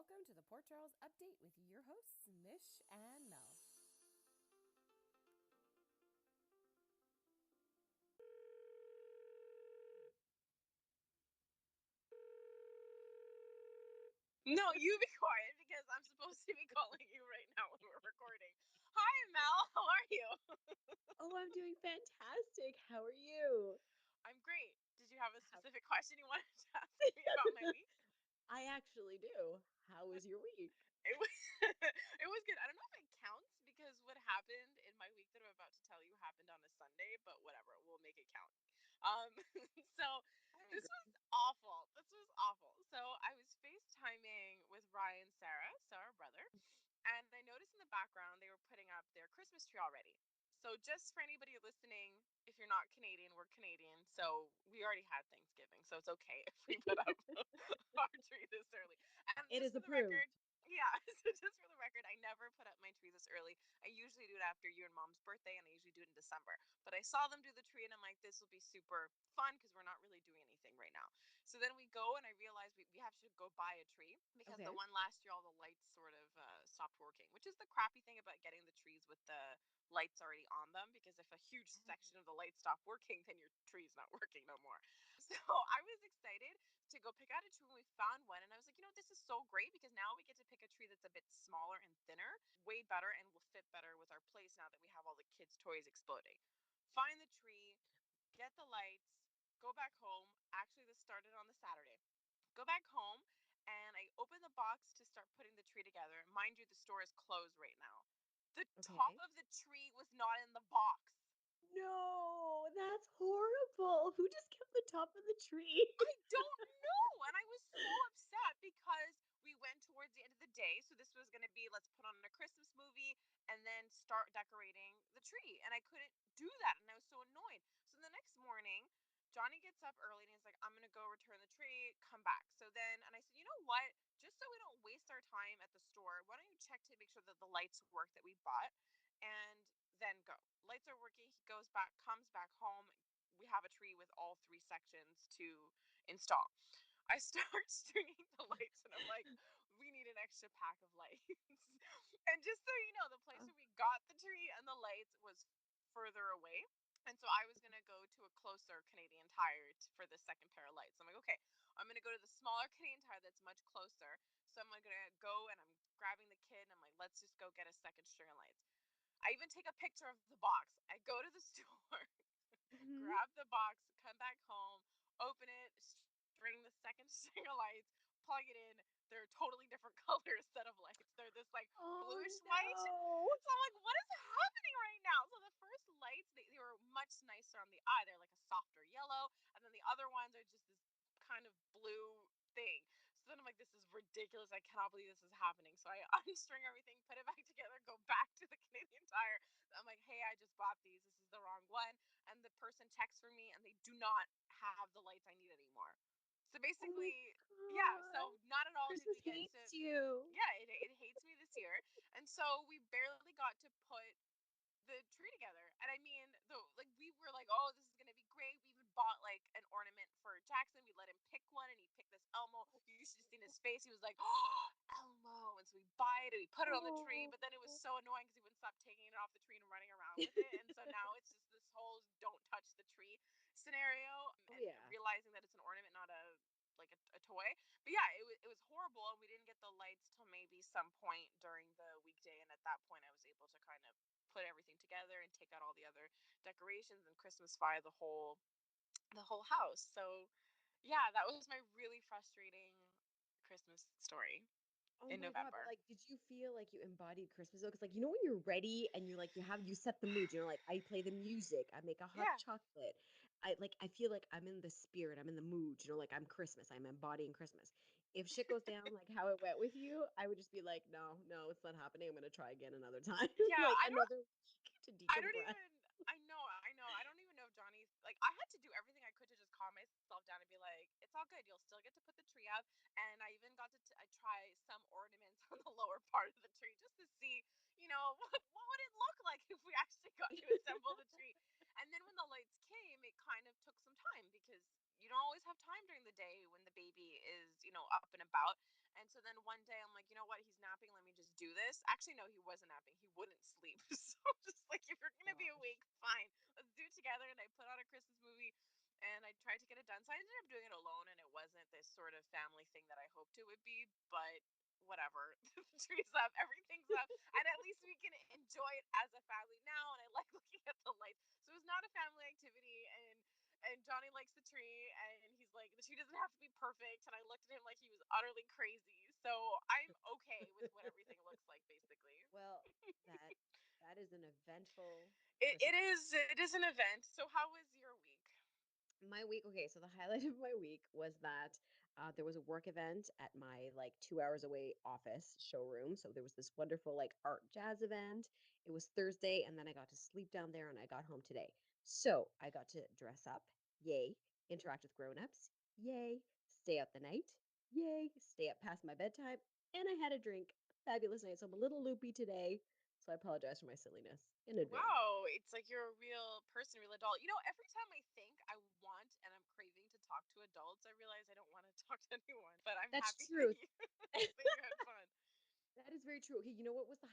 welcome to the Port Charles Update with your hosts, Mish and Mel. No, you be quiet because I'm supposed to be calling you right now when we're recording. Hi, Mel. How are you? Oh, I'm doing fantastic. How are you? I'm great. Did you have a How- specific question you wanted to ask me about my week? I actually do. How was your week? It was it was good. I don't know if it counts because what happened in my week that I'm about to tell you happened on a Sunday, but whatever, we'll make it count. Um, so I this agree. was awful. This was awful. So I was FaceTiming with Ryan, so our brother, and I noticed in the background they were putting up their Christmas tree already. So just for anybody listening, if you're not Canadian, we're Canadian, so we already had Thanksgiving, so it's okay if we put up our tree this early. And It just is for the record, approved. yeah, so just for the record, I never put up my tree this early. I usually do it after your and mom's birthday, and I usually do it in December. But I saw them do the tree, and I'm like, this will be super fun because we're not really doing anything right now. So then we go, and I realized we have to go buy a tree because the Okay. one last year, all the lights sort of stopped working, which is the crappy thing about getting the trees with the lights already on them, because if a huge section of the light stop working, then your tree's not working no more. So I was excited to go pick out a tree when we found one, and I was like, this is so great because now we get to pick a tree that's a bit smaller and thinner, way better, and will fit better with our place now that we have all the kids' toys exploding. Find the tree, get the lights, go back home. Actually, this started on the Saturday. Go back home, and I open the box to start putting the tree together. Mind you, the store is closed right now. The top Okay. of the tree was not in the box. No, that's horrible. Who just killed the top of the tree? I don't know. And I was so upset because we went towards the end of the day. So this was going to be, let's put on a Christmas movie and then start decorating the tree. And I couldn't do that. And I was so annoyed. So the next morning, Johnny gets up early and he's like, I'm going to go return the tree, come back. So then, and I said, you know what? Just so we don't waste our time at the store, why don't you check to make sure that the lights work that we bought, and then go. Lights are working. He goes back, comes back home. We have a tree with all three sections to install. I start stringing the lights, and I'm like, we need an extra pack of lights. And just so you know, the place Oh, where we got the tree and the lights was further away. And so I was going to go to a closer Canadian Tire for the second pair of lights. I'm like, okay, I'm going to go to the smaller Canadian Tire that's much closer. So I'm going to go, and I'm grabbing the kid, and I'm like, let's just go get a second string of lights. I even take a picture of the box. I go to the store, mhm. grab the box, come back home, open it, string the second string of lights, plug it in. They're totally different colors set of lights. They're this like Oh bluish white. no. So I'm like, what is happening right now? So the first lights, they were much nicer on the eye. They're like a softer yellow. And then the other ones are just this kind of blue thing. So then I'm like, this is ridiculous. I cannot believe this is happening. So I unstring everything, put it back together, go back to the Canadian Tire. I'm like, hey, I just bought these. This is the wrong one. And the person checks for me, and they do not have the lights I need anymore. So Oh my basically, yeah, god. so not at all did Christmas we get to, hates you. yeah, it hates me this year. And so we barely got to put the tree together. And I mean, we were like, oh, this is gonna be great. We even bought like an ornament for Jackson. We let him pick one, and he picked this Elmo. You should have seen his face. He was like, oh, Elmo. And so we buy it and we put it on the tree. Oh. But then it was so annoying because he wouldn't stop taking it off the tree and running around with it. And so now it's just this whole don't touch the tree scenario, Oh and yeah. realizing that it's an ornament, not a toy. But yeah, it was horrible, and we didn't get the lights till maybe some point during the weekday. And at that point, I was able to kind of put everything together and take out all the other decorations and Christmas fire the whole house. So yeah, that was my really frustrating Christmas story Oh in my god, but, November. like, did you feel like you embodied Christmas though? Because like, when you're ready and you, like, you set the mood, like, I play the music, I make a hot Yeah. chocolate. I feel like I'm in the spirit, I'm in the mood, like, I'm Christmas, I'm embodying Christmas. If shit goes down like how it went with you, I would just be like, "No, no, it's not happening, I'm gonna try again another time." Yeah, Like, I don't another week to I don't decompress. even. I know. I don't even know if Johnny's like. I had to do everything I could to just calm myself down and be like, "It's all good. You'll still get to put the tree up." And I even got to I try some ornaments on the lower part of the tree just to see, what would it look like if we actually got to assemble the tree. And then when the lights came, it kind of took some time because you don't always have time during the day when the baby is, up and about. And so then one day I'm like, you know what? He's napping. Let me just do this. Actually, no, he wasn't napping. He wouldn't sleep. So I'm just like, if you're gonna be Gosh. awake, fine. Let's do it together. And I put on a Christmas movie and I tried to get it done. So I ended up doing it alone, and it wasn't this sort of family thing that I hoped it would be, but whatever. The tree's up, everything's up, and at least we can enjoy it as a family now. And I like looking at the lights. So it was not a family activity, and Johnny likes the tree, and he's like, the tree doesn't have to be perfect. And I looked at him like he was utterly crazy. So I'm okay with what everything looks like, basically. Well, that that is an eventful It, Christmas. it is it is an event. So how was your week? My week, okay, so the highlight of my week was that there was a work event at my like 2 hours away office showroom. So there was this wonderful like art jazz event. It was Thursday, and then I got to sleep down there and I got home today. So I got to dress up, yay, interact with grown-ups, yay, stay out the night, yay, stay up past my bedtime, and I had a drink. Fabulous night. So I'm a little loopy today. So I apologize for my silliness in advance. Wow, it's like you're a real person, real adult. Every time I think I want and I'm craving to talk to adults, I realize I don't want to talk to anyone. But I'm That's happy that true. you that you had fun. That is very true. Okay, you know what was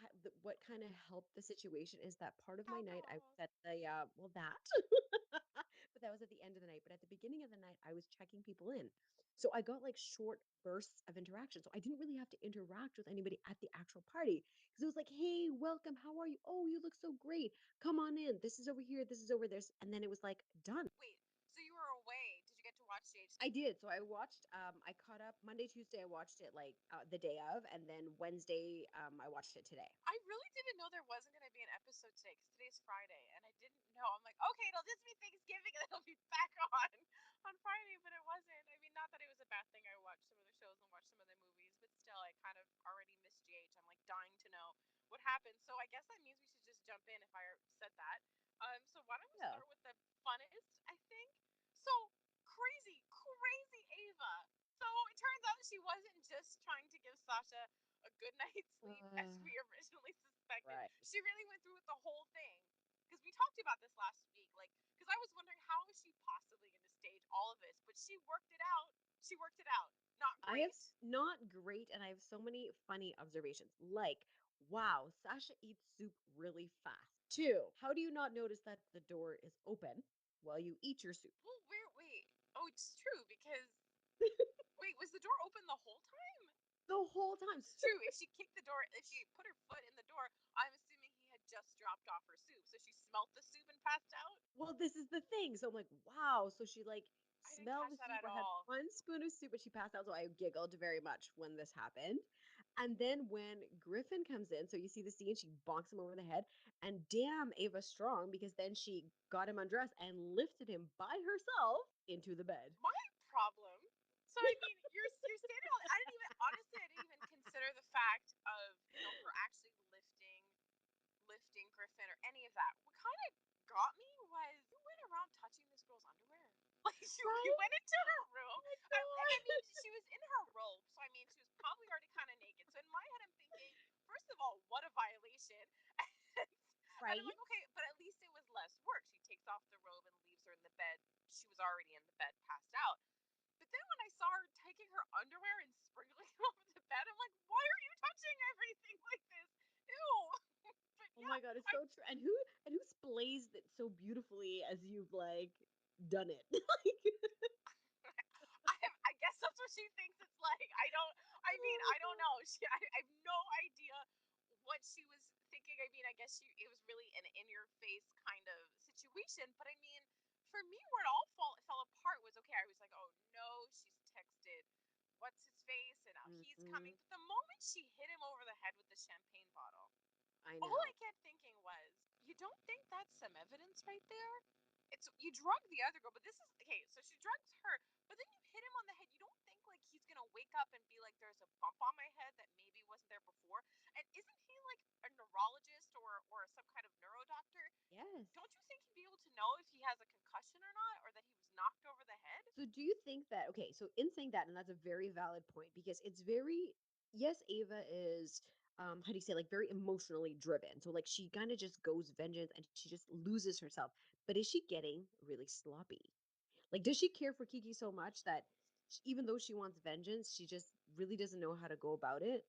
what kind of helped the situation is that part of my night I was Alcohol. at the well that, but that was at the end of the night. But at the beginning of the night, I was checking people in, so I got like short bursts of interaction. So I didn't really have to interact with anybody at the actual party because it was like, "Hey, welcome. How are you? Oh, you look so great. Come on in. This is over here. This is over there." And then it was like done. Wait, so you were away? Did you get to watch GH? I did. So I watched, I caught up Monday, Tuesday, I watched it like the day of, and then Wednesday, I watched it today. I really didn't know there wasn't going to be an episode today because today's Friday, and I didn't know. I'm like, okay, it'll just be Thanksgiving, and it'll be back on Friday, but it wasn't. I mean, not that it was a bad thing. I watched some of the shows and watched some of the movies, but still, I kind of already missed GH. I'm like dying to know what happened. So I guess that means we should just jump in if I said that. So why don't we Yeah. start with the funnest? I think so. Crazy, crazy Ava. So it turns out she wasn't just trying to give Sasha a good night's sleep as Uh, we originally suspected. right. She really went through with the whole thing. Because we talked about this last week. Like, because I was wondering how is she possibly going to stage all of this? But she worked it out. She worked it out. Not I have great. not great, and I have so many funny observations. Like, wow, Sasha eats soup really fast. Two, how do you not notice that the door is open while you eat your soup? Well, wait. Oh, it's true because, wait, was the door open the whole time? The whole time. It's true. If she kicked the door, if she put her foot in the door, I'm assuming he had just dropped off her soup. So she smelt the soup and passed out. Well, this is the thing. So I'm like, wow. So she like I didn't smelled catch the that soup at or had all. one spoon of soup, but she passed out. So I giggled very much when this happened. And then when Griffin comes in, so you see the scene, she bonks him over the head. And damn, Ava Strong, because then she got him undressed and lifted him by herself into the bed. My problem. So I mean, you're standing on. I didn't even honestly. I didn't even consider the fact of her actually lifting Griffin or any of that. What kind of got me was you went around touching this girl's underwear. Like you Right? went into her room, Oh my and I mean God. she was in her robe, so I mean she was probably already kind of naked. So in my head I'm thinking, first of all, what a violation, and I'm Right? like, okay, but at least it was less work. She takes off the robe and leaves her in the bed. She was already in the bed, passed out. But then when I saw her taking her underwear and sprinkling it over the bed, I'm like, why are you touching everything like this? Ew. But Oh yeah, my God, it's I so true. And who splays it so beautifully as you've like done it? Like, I guess that's what she thinks it's like. I don't. I mean, oh I my don't God. know. I have no idea what she was thinking. I mean, I guess it was really an in your face kind of situation. But I mean, for me, where it all fell apart was okay. I was like, oh no, she's texted. What's his face? And now he's Mm-mm. coming. But the moment she hit him over the head with the champagne bottle, I all I know. kept thinking was, you don't think that's some evidence right there? It's you drug the other girl, but this is okay. So she drugs her, but then you hit him on the head. You don't think like he's gonna wake up and be like, "There's a bump on my head that maybe wasn't there before." And isn't he like a neurologist or some kind of neuro doctor? Don't Yes. you think he'd be able to know if he has a concussion or not, or that he was knocked over the head? So do you think that okay, so in saying that, and that's a very valid point because it's very yes, Ava is how do you say like very emotionally driven. So like she kind of just goes vengeance and she just loses herself. But is she getting really sloppy? Like, does she care for Kiki so much that even though she wants vengeance, she just really doesn't know how to go about it,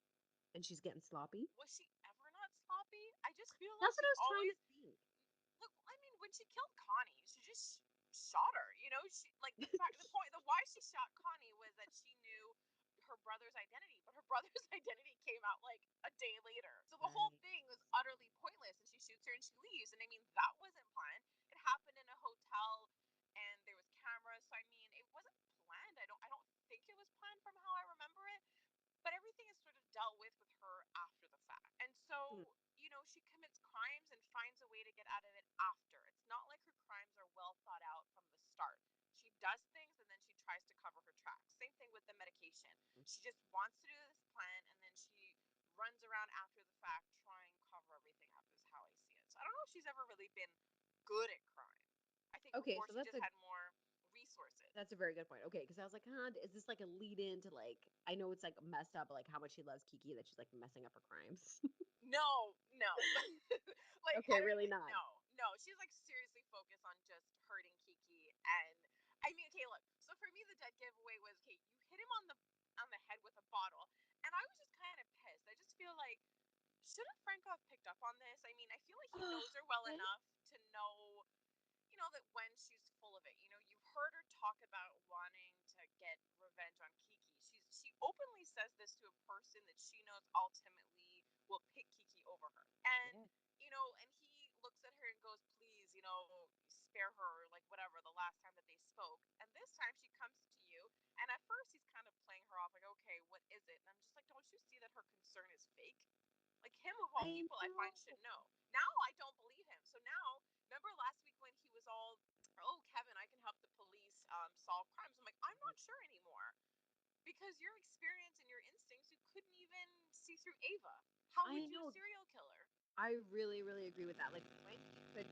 and she's getting sloppy? Was she ever not sloppy? I just feel like That's what I she's was trying to always think. look. I mean, when she killed Connie, she just shot her. You know, she like the fact, the point, the why she shot Connie was that she knew her brother's identity, but her brother's identity came out like a day later. So the whole Right. thing was utterly pointless, and she shoots her and she leaves. And I mean, that wasn't planned. It happened in a hotel, and there was cameras. So I mean, it wasn't planned. I don't think it was planned from how I remember it, but everything is sort of dealt with her after the fact. And Hmm. so, you know, she commits crimes and finds a way to get out of it after. It's not like her crimes are well thought out from the start. She does things and then she tries to cover her tracks. Same thing with the medication. She just wants to do this plan and then she runs around after the fact trying to cover everything up, is how I see it. So I don't know if she's ever really been good at crime. I think Okay, before so she just had more resources. that's a very good point. Okay, because I was like, huh, is this like a lead in to like I know it's like messed up, but like how much she loves Kiki that she's like messing up her crimes. No, no. Like, I Okay, don't really even not. know. No, she's like seriously focused on just hurting Kiki. And I mean, okay, look. So for me, the dead giveaway was, okay, you hit him on the head with a bottle, and I was just kind of pissed. I just feel like, shouldn't Franco have picked up on this? I mean, I feel like he knows her well Right? enough to know, you know, that when she's full of it. You know, you've heard her talk about wanting to get revenge on Kiki. She openly says this to a person that she knows ultimately will pick Kiki over her. And Yeah. you know, and he looks at her and goes, "Please, you know, spare her, like whatever." The last time that they spoke, and this time she comes to you, and at first he's kind of playing her off, like, "Okay, what is it?" And I'm just like, "Don't you see that her concern is fake?" Like, him of all I people, I find know. should know. Now I don't believe him. So now, remember last week when he was all, "Oh, Kevin, I can help the police solve crimes." I'm like, I'm Mhm. not sure anymore because your experience and your instincts, you couldn't even see through Ava. How I would you a know. serial killer? I really, really agree with that. Like when he could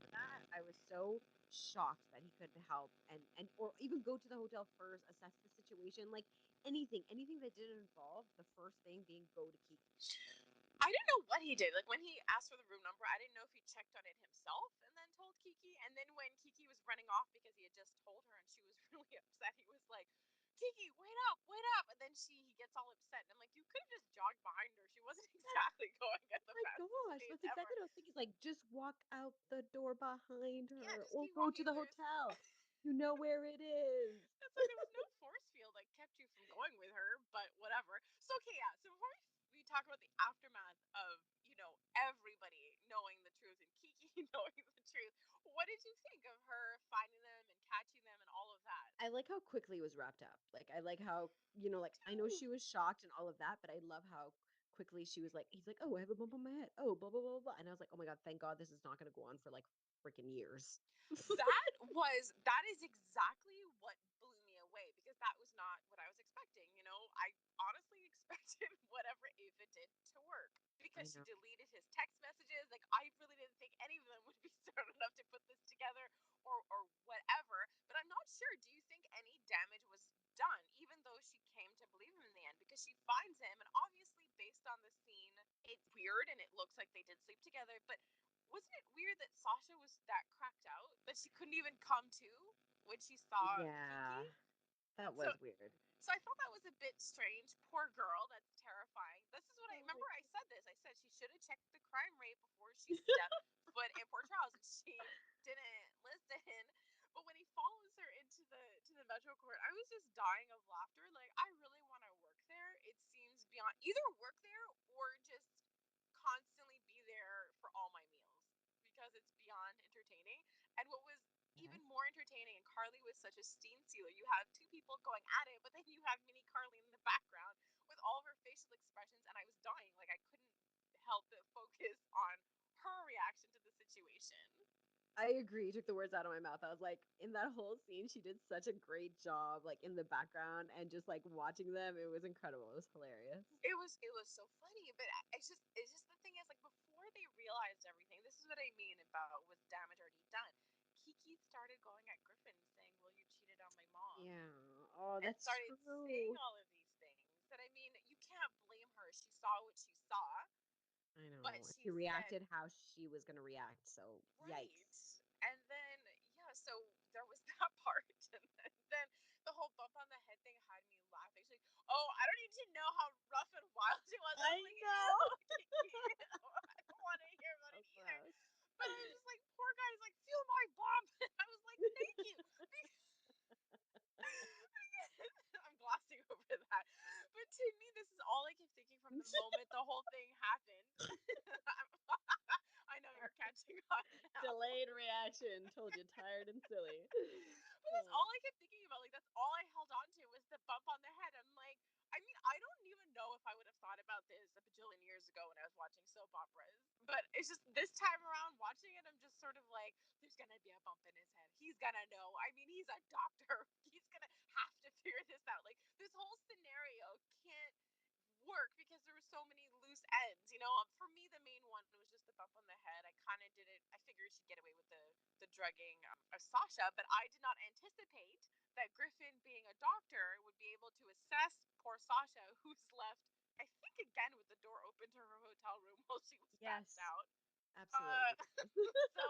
for that, I was so shocked that he couldn't help and or even go to the hotel first, assess the situation, like anything that didn't involve the first thing being go to Kiki. I didn't know what he did. Like when he asked for the room number, I didn't know if he checked on it himself and then told Kiki. And then when Kiki was running off because he had just told her and she was really upset, he was like, "Kiki, wait up, wait up!" And then he gets all upset. And I'm like, you could have just jogged behind her. She wasn't exactly going at the My fastest gosh, pace that's ever. exactly what I was thinking. It's like just walk out the door behind Yeah, her just or keep go to walking. the There's hotel. You know where it is. It's like there was no force field that kept you from going with her, but whatever. So okay, yeah. So before we talk about the aftermath of, you know, everybody knowing the truth and Kiki knowing the truth, what did you think of her finding them and catching them and all of that? I like how quickly it was wrapped up. Like I like how, Me like I know too. she was shocked and all of that, but I love how quickly she was like, he's like, oh, I have a bump on my head. Oh, blah blah blah blah. And I was like, oh my god, thank God this is not going to go on for like freaking years. That is exactly what blew me away because that was not what I was expecting. You know, I honestly expected whatever Ava did to work I because she know. deleted his text messages. Like, I really didn't think any of them would be smart enough to put this together or whatever. But I'm not sure. Do you think any damage was done, even though she came to believe him in the end? Because she finds him, and obviously, based on the scene, it's weird and it looks like they did sleep together. But wasn't it weird that Sasha was that cracked out that she couldn't even come to when she saw Kiki? Yeah, that So was weird. so I thought that was a bit strange. Poor girl, that's terrifying. This is what I Oh my remember. I said this. I said she should have checked the crime rate before she stepped foot in Port Charles, and she didn't listen. But when he follows her into the Metro Court, I was just dying of laughter. Like, I really want to work there. It seems beyond either work there or just constantly be there for all my meals because it's beyond entertaining. And what was God. even more entertaining, and Carly was such a steam sealer. You have two people going at it, but then you have mini Carly in the background with all of her facial expressions, and I was dying. Like, I couldn't help but focus on her reaction to the situation. I agree. You took the words out of my mouth. I was like, in that whole scene, she did such a great job, like in the background and just like watching them. It was incredible. It was hilarious. It was so funny, but it's just the thing is, like, before they realized everything, this is what I mean about was damage already done. Kiki started going at Griffin saying, "Well, you cheated on my mom," Yeah. Oh, and that's started saying true. all of these things. That, I mean, you can't blame her. She saw what she saw, I but know. she She said, reacted how she was going to react. So, right. yikes. And then, yeah, so there was that part. Oh, I don't need to know how rough and wild it was. I was I like, know. ew, Kiki. I don't want to hear about So it either. gross. But I was just like, poor guy. He's like, feel my bump. I was like, thank you. I'm glossing over that. But to me, this is all I keep thinking from the moment the whole thing happened. I know you're catching on now. Delayed reaction. Told you, tired and silly. But that's all I kept thinking about. Like, that's all I held on to was the bump on the head. I'm like, I mean, I don't even know if I would have thought about this a bajillion years ago when I was watching soap operas. But it's just this time around watching it, I'm just sort of like, there's gonna be a bump in his head. He's gonna know. I mean, he's a doctor. He's gonna have to figure this out. Like, this whole scenario can't work because there were so many loose ends. You know, for me, the main one was just the bump on the head. I kind of did it. I figured she'd get away with the drugging of Sasha, but I did not anticipate that Griffin, being a doctor, would be able to assess poor Sasha, who's left, I think, again with the door open to her hotel room while she was passed Yes, out. Uh, absolutely. so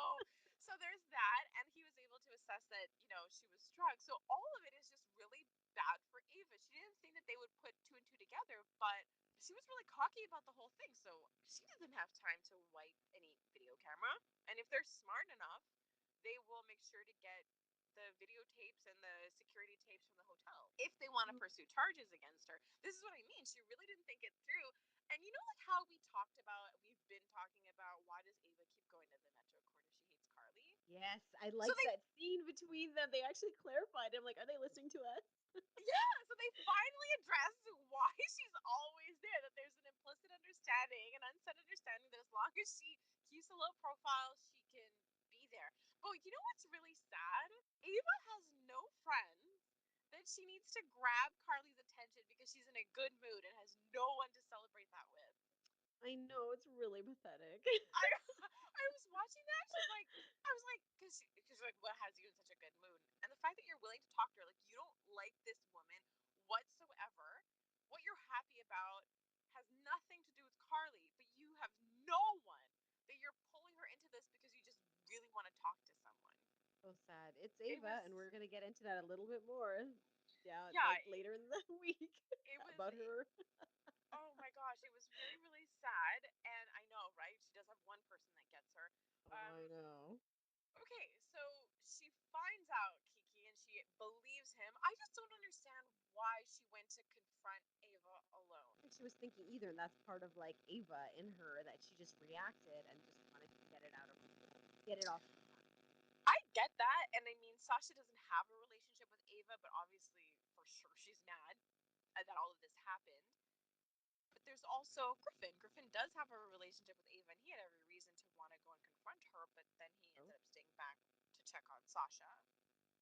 so there's that, and he was able to assess that she was drugged. So all of it is just really bad for Ava. She didn't think that they would put two and two together, but she was really cocky about the whole thing. So she doesn't have time to wipe any video camera, and if they're smart enough, they will make sure to get the videotapes and the security tapes from the hotel if they want to pursue charges against her. This is what I mean. She really didn't think it through. And like how we've been talking about, why does Ava keep going to the Metro Court if she hates Carly? Yes, I So liked they, that scene between them. They actually clarified. I'm like, are they listening to us? yeah, so they finally address why she's always there, that there's an implicit understanding, an unsaid understanding that as long as she keeps a low profile, she can be there. But you know what's really sad? Ava has no friends. That she needs to grab Carly's attention because she's in a good mood and has no one to celebrate that with. I know, it's really pathetic. I I was watching that. I was like, because like, what has you in such a good mood? And the fact that you're willing to talk to her, like you don't like this woman whatsoever. What you're happy about has nothing to do with Carly, but you have no one that you're pulling her into this because you just really want to talk to someone. So sad. It's It Ava, and was, we're gonna get into that a little bit more. Yeah, yeah, like later in the week it was. about her. Oh my gosh, it was really, really sad. And I know, right? She does have one person that gets her. Oh, I know. Okay, so she finds out Kiki and she believes him. I just don't understand why she went to confront Ava alone. I think she was thinking either, and that's part of like Ava in her that she just reacted and just wanted to get it out of her, get it off her chest. I get that, and I mean, Sasha doesn't have a relationship with Ava, but obviously, for sure, she's mad that all of this happened. But there's also Griffin. Griffin does have a relationship with Ava, and he had every reason to want to go and confront her, but then he Oh, ended up staying back to check on Sasha.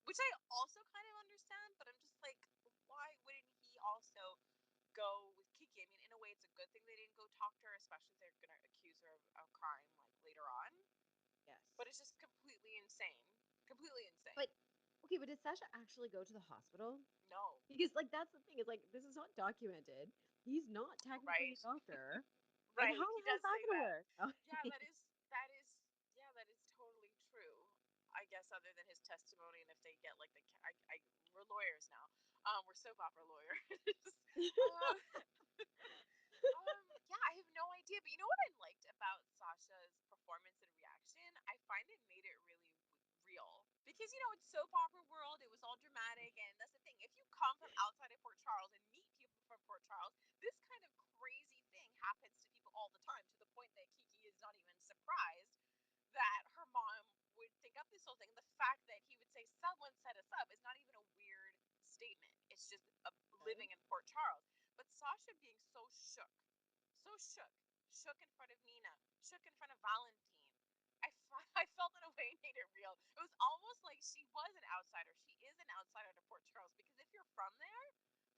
Which I also kind of understand, but I'm just like, why wouldn't he also go with Kiki? I mean, in a way, it's a good thing they didn't go talk to her, especially if they're gonna accuse her of crime like later on. But yes. it's just completely insane. Completely insane. But okay, but did Sasha actually go to the hospital? No. Because like that's the thing is like this is not documented. He's not technically Right. a doctor. Like Right. He how's does that say gonna that. work? Oh, Yeah, that is totally true. I guess other than his testimony, and if they get like we're lawyers now. We're soap opera lawyers. um, yeah, I have no idea. But you know what I liked about Sasha's performance and reaction? I find it made it really real. Because, it's soap opera world. It was all dramatic. And that's the thing. If you come from outside of Port Charles and meet people from Port Charles, this kind of crazy thing happens to people all the time to the point that Kiki is not even surprised that her mom would think up this whole thing. The fact that he would say someone set us up is not even a weird statement. It's just okay. living in Port Charles. But Sasha being so shook in front of Nina, shook in front of Valentine. I felt in a way made it real. It was almost like she was an outsider. She is an outsider to Port Charles because if you're from there,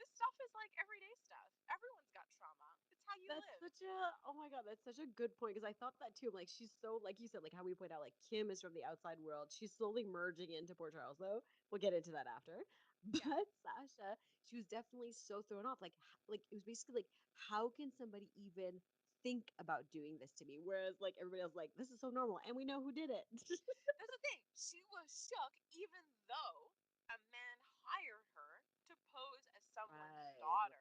this stuff is like everyday stuff. Everyone's got trauma. It's how you That's live. such a oh my god, that's such a good point because I thought that too. I'm like she's so like you said, like how we point out, like Kim is from the outside world. She's slowly merging into Port Charles, though. We'll get into that after. Yeah. But Sasha, she was definitely so thrown off. Like it was basically like, how can somebody even think about doing this to me? Whereas like everybody else, like this is so normal, and we know who did it. That's the thing. She was shook even though a man hired her to pose as someone's Right. daughter.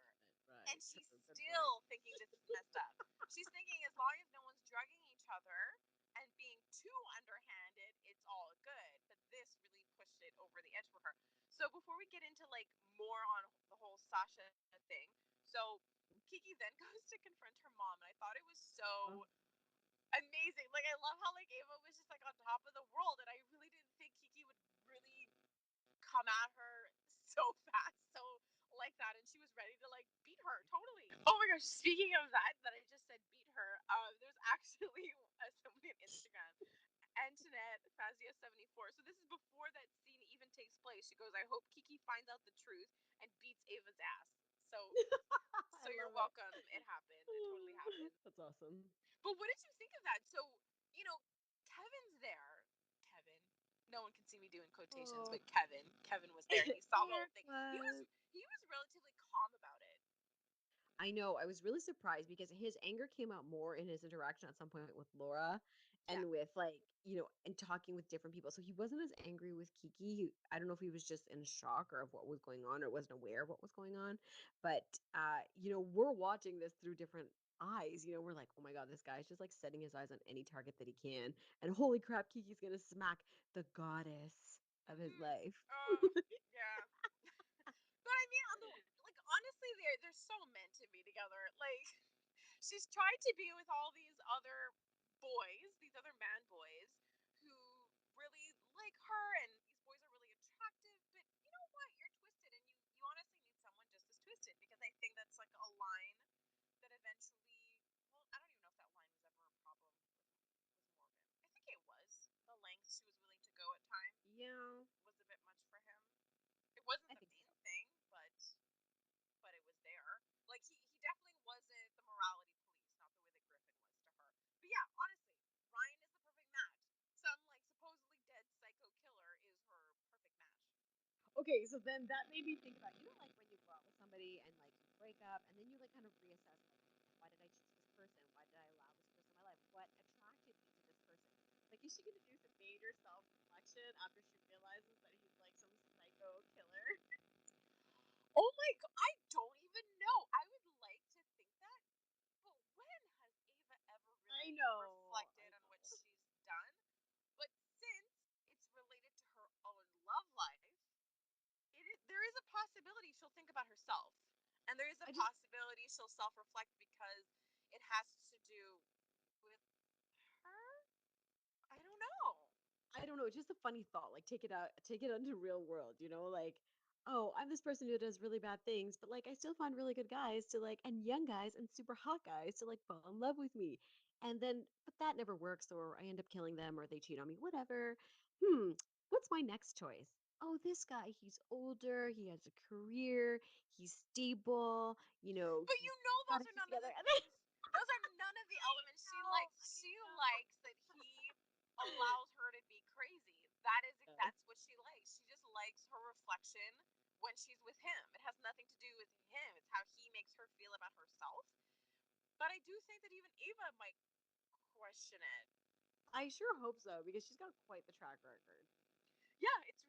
And Right. she's True. Good point. still thinking this is messed up. She's thinking as long as no one's drugging each other and being too underhanded, it's all good. But this really pushed it over the edge for her. So before we get into like more on the whole Sasha thing, so Kiki then goes to confront her mom, and I thought it was Oh, so amazing. Like I love how like Ava was just like on top of the world, and I really didn't think Kiki would really come at her so fast, so like that, and she was ready to like beat her totally. Oh my gosh! Speaking of that I just said beat her. There's actually somebody on Instagram, Antoinette Fazia 74. So this is before that scene even takes place. She goes, "I hope Kiki finds out the truth and beats Ava's ass." So, I you're love it. welcome. It happened. It totally happened. That's awesome. But what did you think of that? So, you know, Kevin's there. Kevin. No one can see me doing quotations, Oh, but Kevin. Kevin was there. He saw the air whole thing. He was quotes. he was relatively calm about it. I know. I was really surprised because his anger came out more in his interaction at some point with Laura Yeah. and with like, and talking with different people. So he wasn't as angry with Kiki. I don't know if he was just in shock or of what was going on or wasn't aware of what was going on. But we're watching this through different eyes. We're like, oh my God, this guy's just like setting his eyes on any target that he can. And holy crap, Kiki's gonna smack the goddess of his Mm, life. yeah. But I mean, on the like, honestly, they're so meant to be together. Like, she's tried to be with all these other boys, these other man boys, who really like her, and these boys are really attractive. But you know what? You're twisted, and you honestly need someone just as twisted, because I think that's like a line that eventually. Well, I don't even know if that line was ever a problem with Morgan. I think it was. The lengths she was willing to go at times Yeah, was a bit much for him. It wasn't I the think so. main thing, but it was there. Like he definitely wasn't the morality police, not the way that Griffin was to her. But yeah, honestly, Ryan is the perfect match. Some like supposedly dead psycho killer is her perfect match. Okay, so then that made me think about, like when you go out with somebody and like you break up and then you like kind of reassess, like, why did I choose this person? Why did I allow this person in my life? What attracted me to this person? Like, is she gonna do some major self reflection after she realizes that he's like some psycho killer? Oh my god, I don't even know. I would like to think that, but when has Ava ever I really know, I reflected on what know. she's done? But since it's related to her own love life, there is a possibility she'll think about herself, and there is a I just possibility she'll self-reflect because it has to do with her. I don't know. I don't know, it's just a funny thought, like, take it onto real world, like, "Oh, I'm this person who does really bad things, but, like, I still find really good guys to, like and young guys and super hot guys to, like, fall in love with me." And then but that never works, or I end up killing them, or they cheat on me, whatever. Hmm, what's my next choice? Oh, this guy, he's older, he has a career, he's stable, But he's got those his are shit none of together, the and then things. Those are none of the elements she likes. She likes that he allows her to be crazy. I know. That's what she likes. She just likes her reflection when she's with him. It has nothing to do with him. It's how he makes her feel about herself. But I do think that even Ava might question it. I sure hope so because she's got quite the track record. Yeah, it's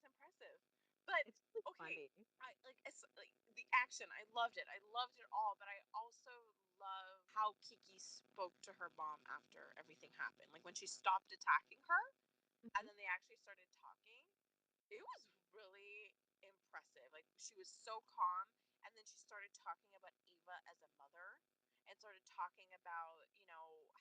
impressive. But It's really okay, funny. it's like the action. I loved it. I loved it all. But I also love how Kiki spoke to her mom after everything happened. Like when she stopped attacking her, and Mhm. then they actually started talking. It was really impressive. Like she was so calm, and then she started talking about Ava as a mother, and started talking about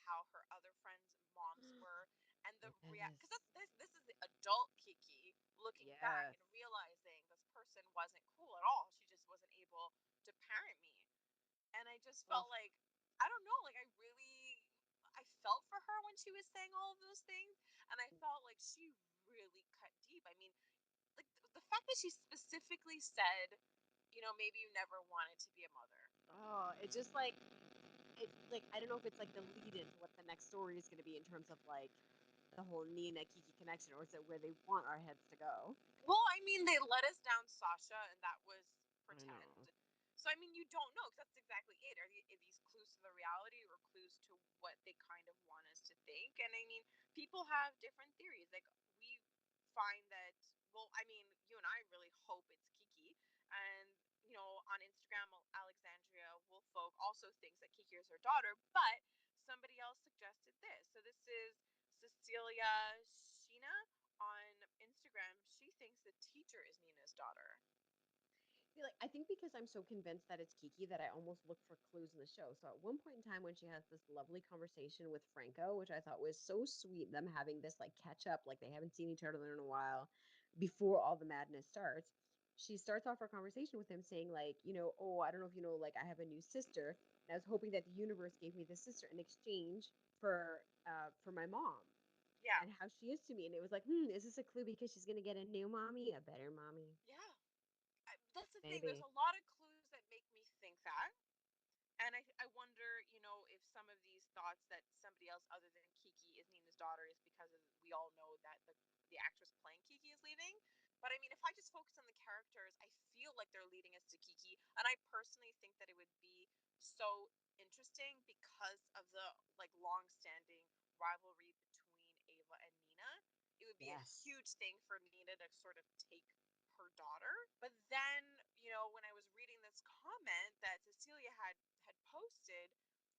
how her other friends' moms were, and the react because Yes. this is the adult Kiki looking back Yes. and realizing this person wasn't cool at all. She just wasn't able to parent me, and I just Oh, felt like I don't know, like I felt for her when she was saying all of those things, and I felt like she really cut deep. I mean, like the fact that she specifically said, maybe you never wanted to be a mother. it just like I don't know if it's like the lead into what the next story is going to be in terms of like the whole Nina Kiki connection, or is it where they want our heads to go? Well, I mean, they let us down Sasha, and that was I know. pretend. So, I mean, you don't know because that's exactly it. Are these clues to the reality or clues to what they kind of want us to think? And I mean, people have different theories. Like, we find that, well, I mean, you and I really hope it's Kiki. And, on Instagram, Alexandria Wolfolk also thinks that Kiki is her daughter, but somebody else suggested this. So this is Cecilia Sheena on Instagram. She thinks the teacher is Nina's daughter. See, like, I think because I'm so convinced that it's Kiki that I almost look for clues in the show. So at one point in time when she has this lovely conversation with Franco, which I thought was so sweet, them having this like catch up, like they haven't seen each other in a while before all the madness starts. She starts off her conversation with him saying, like, oh, I don't know if you know, like, I have a new sister. And I was hoping that the universe gave me this sister in exchange for my mom Yeah. and how she is to me. And it was like, is this a clue because she's gonna get a new mommy, a better mommy? Yeah. That's the thing. There's Maybe. a lot of clues that make me think that. And I wonder, if some of these thoughts that somebody else other than Kiki is Nina's daughter is because we all know that the actress playing Kiki is leaving. But I mean, if I just focus on the characters, I feel like they're leading us to Kiki. And I personally think that it would be so interesting because of the like long-standing rivalry between Ava and Nina. It would be a Yes. huge thing for Nina to sort of take her daughter. But then, when I was reading this comment that Cecilia had posted,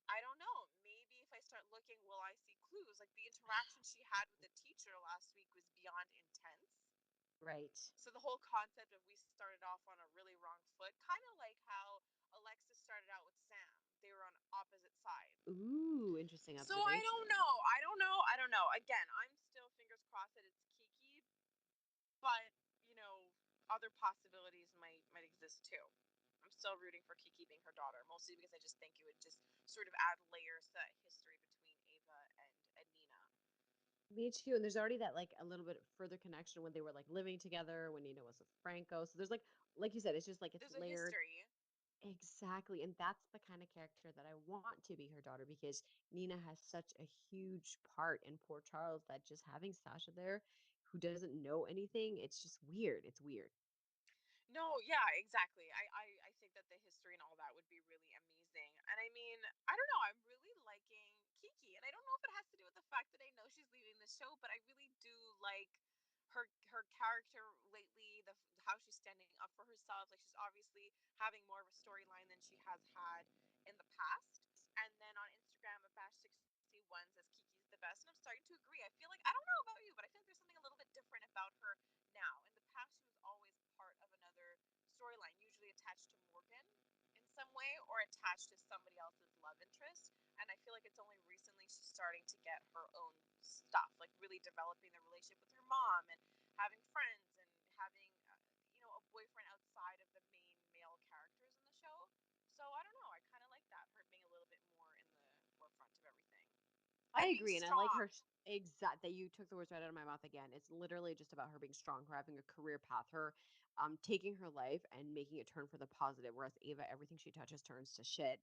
I don't know. Maybe if I start looking, will I see clues? Like the interaction she had with the teacher last week was beyond intense. Right. So the whole concept of we started off on a really wrong foot, kind of like how Alexis started out with Sam. They were on opposite sides. Ooh, interesting So I observation. don't know. I don't know. Again, I'm still fingers crossed that it's Kiki, but other possibilities might exist too. I'm still rooting for Kiki being her daughter, mostly because I just think it would just sort of add layers to that history between Ava and Nina. Me too. And there's already that like a little bit further connection when they were like living together, when Nina was with Franco. So there's like you said, it's just like it's There's a layered. history. Exactly. And that's the kind of character that I want to be her daughter because Nina has such a huge part in poor Charles that just having Sasha there who doesn't know anything, it's just weird. It's weird. No, yeah, exactly. I think that the history and all that would be really amazing. And I mean, I don't know, I'm really liking Kiki. And I don't know if it has to do with the fact that I know she's leaving the show, but I really do like her character lately, how she's standing up for herself. Like she's obviously having more of a storyline than she has had in the past. And then on Instagram, a Bash61 says Kiki's the best, and I'm starting to agree. I feel like I don't know about you, but I feel like there's something a little bit different about her now. In the past, she was always part of another storyline, usually attached to Morgan in some way or attached to somebody else's love interest. And I feel like it's only recently she's starting to get her own stuff, like really developing the relationship with her mom and having friends and having, a boyfriend outside of the main male characters in the show. So I don't know. I kind of like that, her being a little bit more in the forefront of everything I and being agree, and I like strong. her exact that you took the words right out of my mouth again. It's literally just about her being strong, her having a career path, her taking her life and making it turn for the positive. Whereas Ava, everything she touches turns to shit.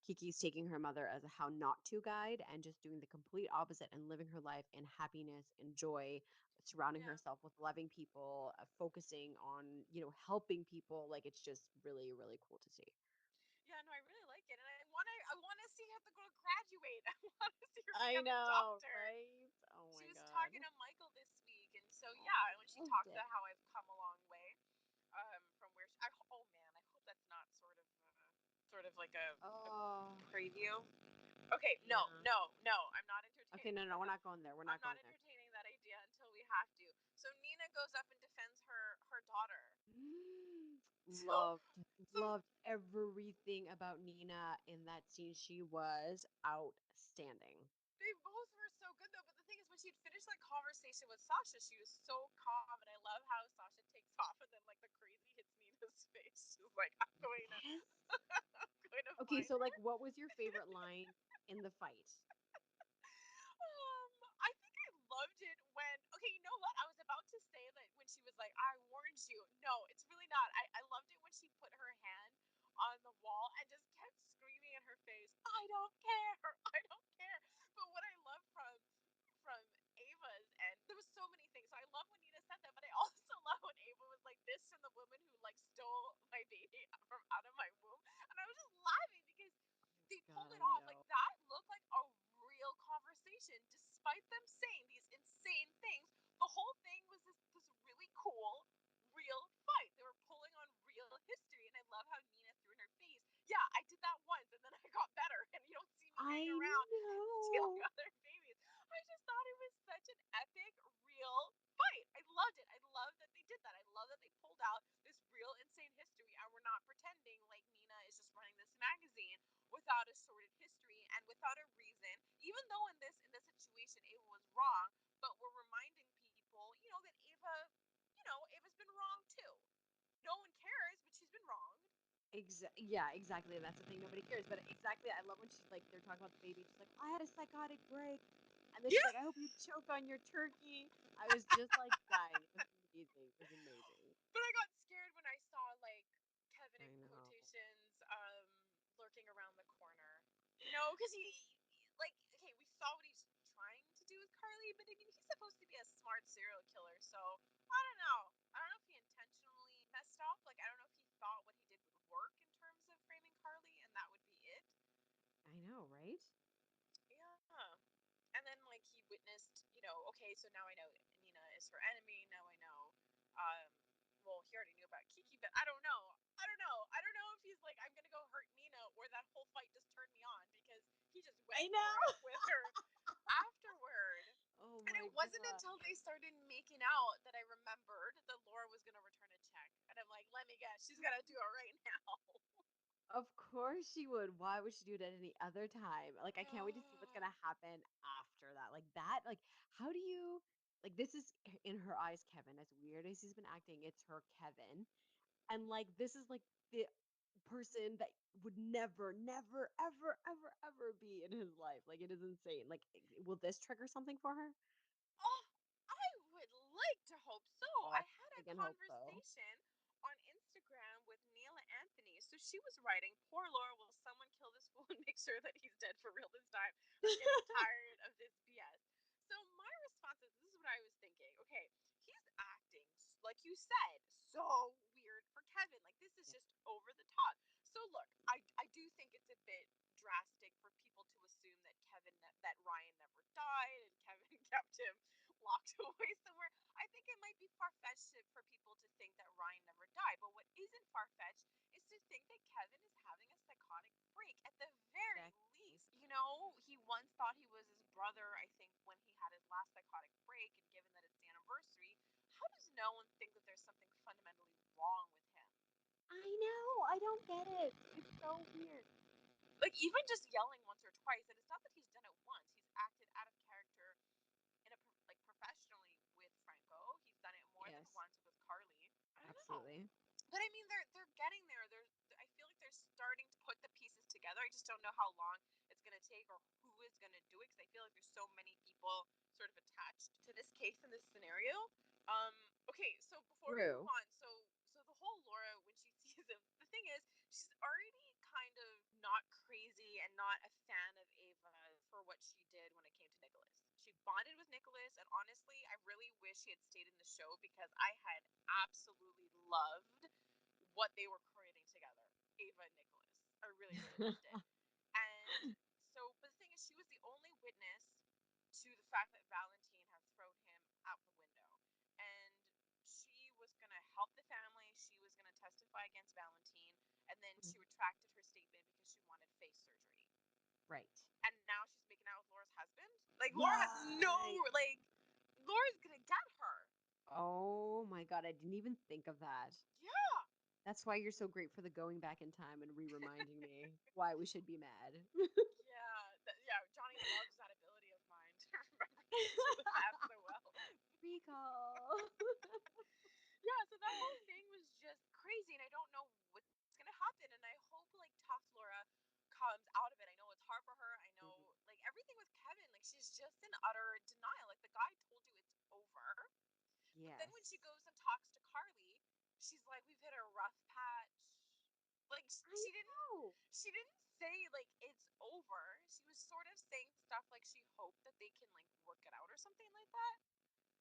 Kiki's taking her mother as a how not to guide and just doing the complete opposite and living her life in happiness and joy, surrounding Yeah. herself with loving people, focusing on, helping people. Like it's just really, really cool to see. Yeah, no, I really like it, and I want to see her to go to graduate. I want to see her I become a know, doctor. right? Oh She my was God. talking to Michael this week, and so yeah, when she Oh, loved talked it. about how I've come a long way, from where oh man, I hope that's not sort of like a Oh, preview. Okay, no, yeah. no, no, I'm not Okay, entertaining no, no, that. we're not going there. We're I'm not not going there. entertaining that idea until we have to. So Nina goes up and defends her daughter. So Loved, so loved everything about Nina in that scene. She was outstanding. they both were so good though, but the thing is, when she'd finished that conversation with Sasha, she was so calm, and I love how Sasha takes off, and then like the crazy hits Nina's face. She's like, Yes. I'm going to Okay, find so her." like what was your favorite line in the fight? I think I loved it when. Okay, you know what? I was about to say that when she was like, "I warned you." No, it's really not. I loved it when she put her hand on the wall and just kept screaming in her face, "I don't care, I don't care." But what I love from Ava's and there was so many things. So I love when Nina said that, but I also love when Ava was like, "This from the woman who like stole my baby from out of my womb," and I was just laughing because they pulled God, it I off. know. Like that looked like a real conversation, despite them saying these insane things. The whole thing was this really cool, real fight. They were pulling on real history, and I love how Nina threw in her stealing no. other babies. I just thought it was such an epic, real fight. I loved it. I love that they did that. I love that they pulled out this real insane history and we're not pretending like Nina is just running this magazine without a sordid history and without a reason. Even though in this situation Ava was wrong, but we're reminding people, that Ava's been wrong too. No one cares, but she's been wronged. Yeah, exactly. And that's the thing. Nobody cares. But exactly, I love when she's like, they're talking about the baby. She's like, I had a psychotic break. And then she's like, Yeah. I hope you choke on your turkey. I was just like dying. It was amazing. It was amazing. But I got scared when I saw like Kevin in I know. quotations lurking around the corner. Because like okay, we saw what he's trying to do with Carly, but I mean he's supposed to be a smart serial killer, so I don't know. I don't know if he intentionally messed up. Like I don't know if he thought what he did would work in terms of framing Carly and that would be it. I know, right? Yeah. And then like he witnessed, okay, so now I know Nina is her enemy. Now I know. Well, he already knew about Kiki, but I don't know. I don't know if he's like, I'm gonna go hurt Nina, or that whole fight just turned me on because he just I went for it know. with her afterward. Oh And it my wasn't god. until they started making out that I remembered that Laura was gonna return a check, and I'm like, let me guess, she's gonna do it right now. Of course she would. Why would she do it at any other time? Like, I can't wait to see what's gonna happen after that. Like that, like, how do you like this is in her eyes, Kevin, as weird as he's been acting, it's her Kevin. And like this is like the person that would never, never, ever, ever, ever be in his life. Like it is insane. Like, will this trigger something for her? Oh, I would like to hope so. Oh, I I had a friggin' hope so. conversation on Instagram with Neela Anthony. So she was writing, poor Laura, will someone kill this fool and make sure that he's dead for real this time? I'm getting tired of this BS. So my response is this is what I was thinking. Okay, he's acting, like you said, so weird for Kevin. Like this is Yeah. just over the top. So look, I do think it's a bit drastic for people to assume that that Ryan never died and Kevin kept him locked away somewhere. I think it might be far fetched for people to think that Ryan never died. But what isn't far fetched is to think that Kevin is having a psychotic break at the very Exactly. least. He once thought he was his brother, I think, when he had his last psychotic break. And given that it's the anniversary, how does no one think that there's something fundamentally wrong with him? I know. I don't get it. It's so weird. Like, even just yelling once or twice, and it's not that he's done it once, he's acted out of character in like professionally with Franco. He's done it more than Yes, once with Carly. I don't know. absolutely. But I mean, they're getting there. I feel like they're starting to put the pieces together. I just don't know how long it's gonna take or who is gonna do it because I feel like there's so many people sort of attached to this case and this scenario. Um. Okay. So before we move True. on, so the whole Laura when she sees him, the thing is she's already kind of not crazy and not a fan of Ava for what she did when it came to Nicholas. She bonded with Nicholas, and honestly, I really wish he had stayed in the show because I had absolutely loved what they were creating together, Ava and Nicholas. I really, really loved it. And so, but the thing is, she was the only witness to the fact that Valentine had thrown him out the window. And she was going to help the family. She was going to testify against Valentine. And then she Mhm. retracted her statement because she wanted face surgery. Right. And now she's making out with Laura's husband? Like, Laura has Right. Laura's going to get her. Oh my God, I didn't even think of that. Yeah. That's why you're so great for the going back in time and re-reminding me why we should be mad. Yeah, Johnny loves that ability of mine to remember things from the past so well. Recall. Yeah, so that whole thing was just crazy, and I don't know what's gonna happen. And I hope like tough Laura comes out of it. I know it's hard for her. I Mhm. know like everything with Kevin, like she's just in utter denial. Like the guy told you it's over, but then when she Yes. goes and talks to Carly, she's like, "We've hit a rough patch." Like I know. she didn't say like it's over. She was sort of saying stuff like she hoped that they can like work it out or something like that.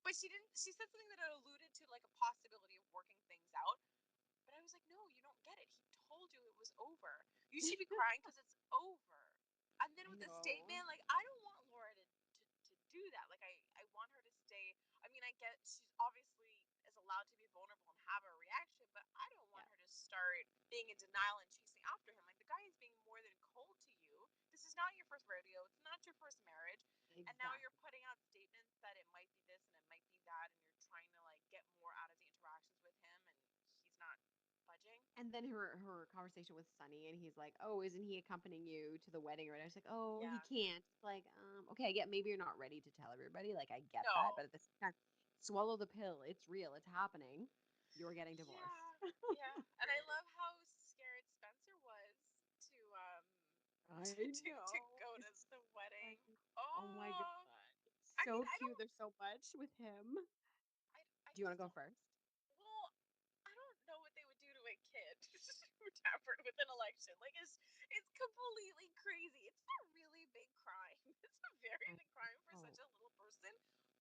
But she didn't. She said something that alluded to like a possibility of working things out. But I was like, no, you don't get it. He told you it was over. You should be crying because it's over. And then I with the know. statement, like, I don't want Laura to do that. Like, I want her to stay. I mean, I get she's obviously is allowed to be vulnerable and have a reaction, but I don't want Yeah. her to start being in denial and chasing after him. Like, the guy is being more than cold to you. This is not your first rodeo. It's not your first marriage. And now you're Exactly. putting out statements that it might be this and it might be that, and you're trying to like get more out of the interactions with him, and he's not budging. And then her conversation with Sunny, and he's like, "Oh, isn't he accompanying you to the wedding?" Or whatever. I was like, "Oh, he Yeah. can't." It's like, okay, I get maybe you're not ready to tell everybody. Like, I get that, but No. at the same time, swallow the pill. It's real. It's happening. You're getting divorced. Yeah. Yeah. And I love how scared Spencer was to I to know. go to It's the fine. wedding. Oh my god. Oh. It's I mean, so I cute. don't There's so much with him. I Do you want just to go don't. first? Well, I don't know what they would do to a kid who tampered with an election. Like it's completely crazy. It's a really big crime. It's a very I big crime for know. such a little person.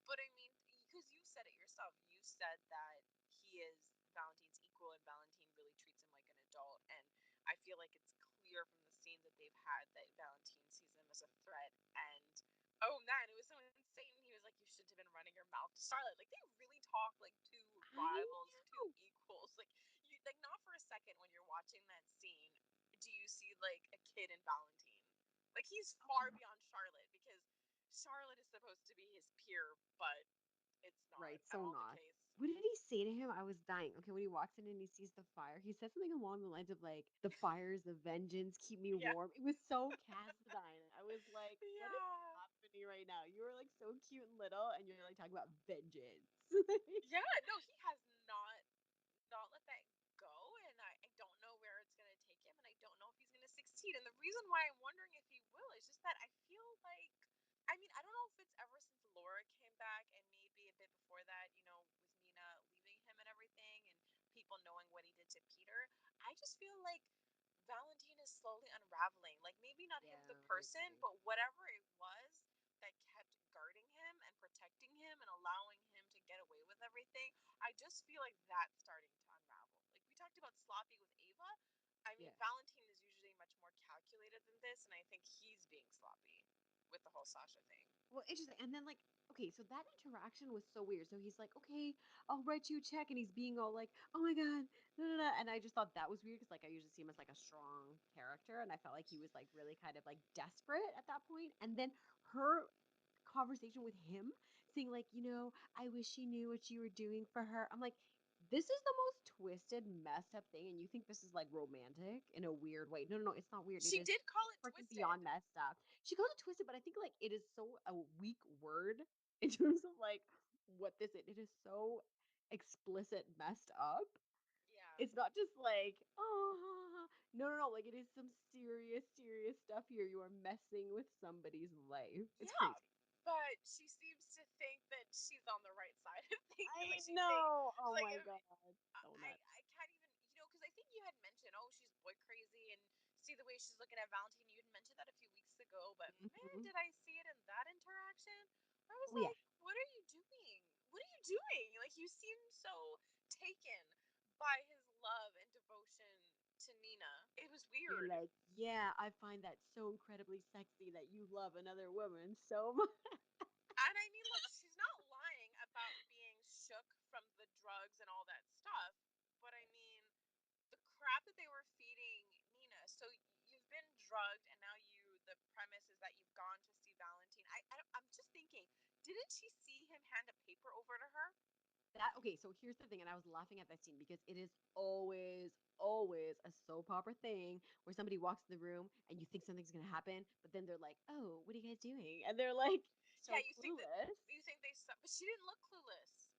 But I mean, because you said it yourself, you said that he is Valentine's equal, and Valentine really treats him like an adult. And I feel like it's clear from the scenes that they've had that Valentine sees him as a threat. And oh man, it was so insane. He was like, "You shouldn't have been running your mouth to Charlotte." Like they really talk like two I rivals, two know. equals. Like you, like not for a second when you're watching that scene, do you see like a kid in Valentine? Like he's far beyond Charlotte because Charlotte is supposed to be his peer, but it's not Right, at so all the not. case. What did he say to him? I was dying. Okay, when he walks in and he sees the fire, he said something along the lines of like, "The fires, the vengeance, keep me Yeah, warm." It was so Cassadine. I was like, "What is yeah. happening right now? You were like so cute and little, and you're like talking about vengeance." Yeah, no, he has not let that go, and I don't know where it's going to take him, and I don't know if he's going to succeed. And the reason why I'm wondering if he will is just that I feel like, I mean, I don't know if it's ever since Laura came back, and maybe a bit before that, with Nina leaving him and everything, and people knowing what he did to Peter. I just feel like Valentine is slowly unraveling. Like, maybe not him the Yeah, I person, agree. but whatever it was that kept guarding him and protecting him and allowing him to get away with everything, I just feel like that's starting to unravel. Like we talked about sloppy with Ava. I mean, Yeah. Valentine is usually much more calculated than this, and I think he's being sloppy with the whole Sasha thing. Well, interesting. And then like, okay, so that interaction was so weird. So he's like, "Okay, I'll write you a check," and he's being all like, "Oh my god," da, da, da. And I just thought that was weird because like I usually see him as like a strong character, and I felt like he was like really kind of like desperate at that point. And then her conversation with him saying like, "I wish she knew what you were doing for her." I'm like, this is the most twisted, messed up thing, and you think this is like romantic in a weird way. No, no, no, it's not weird. It She is did call so it freaking beyond twisted. messed up. She calls it twisted, but I think like it is so a weak word in terms of like what this is. It is so explicit, messed up. Yeah. It's not just like, oh, no, no, no. Like it is some serious, serious stuff here. You are messing with somebody's life. It's Yeah, crazy. but she seems to think that she's on the right side of things. Like I she think, know. it's Oh like my god. So nuts. I can't even, because I think you had mentioned, oh, she's boy crazy, and see the way she's looking at Valentine. You had mentioned that a few weeks ago, but man, Mhm. did I see it in that interaction? I was Oh yeah. like, what are you doing? What are you doing? Like you seem so taken by his love and devotion to Nina. It was You're weird. like, yeah, I find that so incredibly sexy that you love another woman so much. And I mean, look, she's not lying about being shook from the drugs and all that stuff. But I mean, the crap that they were feeding Nina. So you've been drugged, and now the premise is that you've gone to see Valentine. I'm just thinking, didn't she see him hand a paper over to her? That okay, so here's the thing, and I was laughing at that scene because it is always, always a soap opera thing where somebody walks in the room and you think something's gonna happen, but then they're like, "Oh, what are you guys doing?" And they're like Yeah, so you clueless. think they, but she didn't look clueless.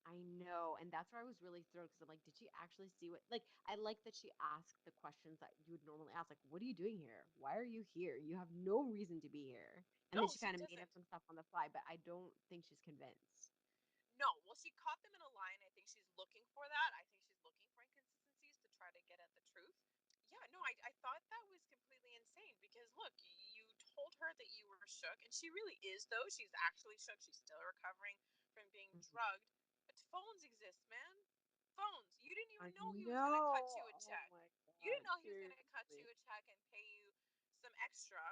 I know, and that's where I was really thrilled because I'm like, did she actually see what? Like, I like that she asked the questions that you would normally ask, like, "What are you doing here? Why are you here? You have no reason to be here." And then No, she she kind of made up doesn't. some stuff on the fly, but I don't think she's convinced. No, well, she caught them in a lie, and I think she's looking for that. I think she's looking for inconsistencies to try to get at the truth. Yeah, no, I thought that was completely insane because look, you told her that you were shook, and she really is, though. She's actually shook. She's still recovering from being Mhm. drugged. But phones exist, man. Phones. You didn't I even know he was going to cut know. you a Oh check. my You didn't god, know he was going to cut you seriously. a check and pay you some extra.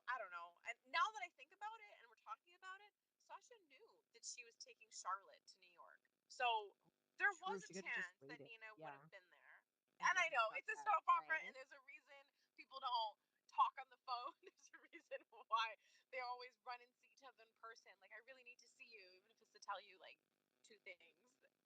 I don't know. And now that I think about it and we're talking about it, Sasha knew that she was taking Charlotte to New York. So there True, was a she could have just chance that waited. Nina would Yeah, have been there. and And I like know got it's a that, soap opera, and right? there's a reason people don't talk on the phone. tell you like two things,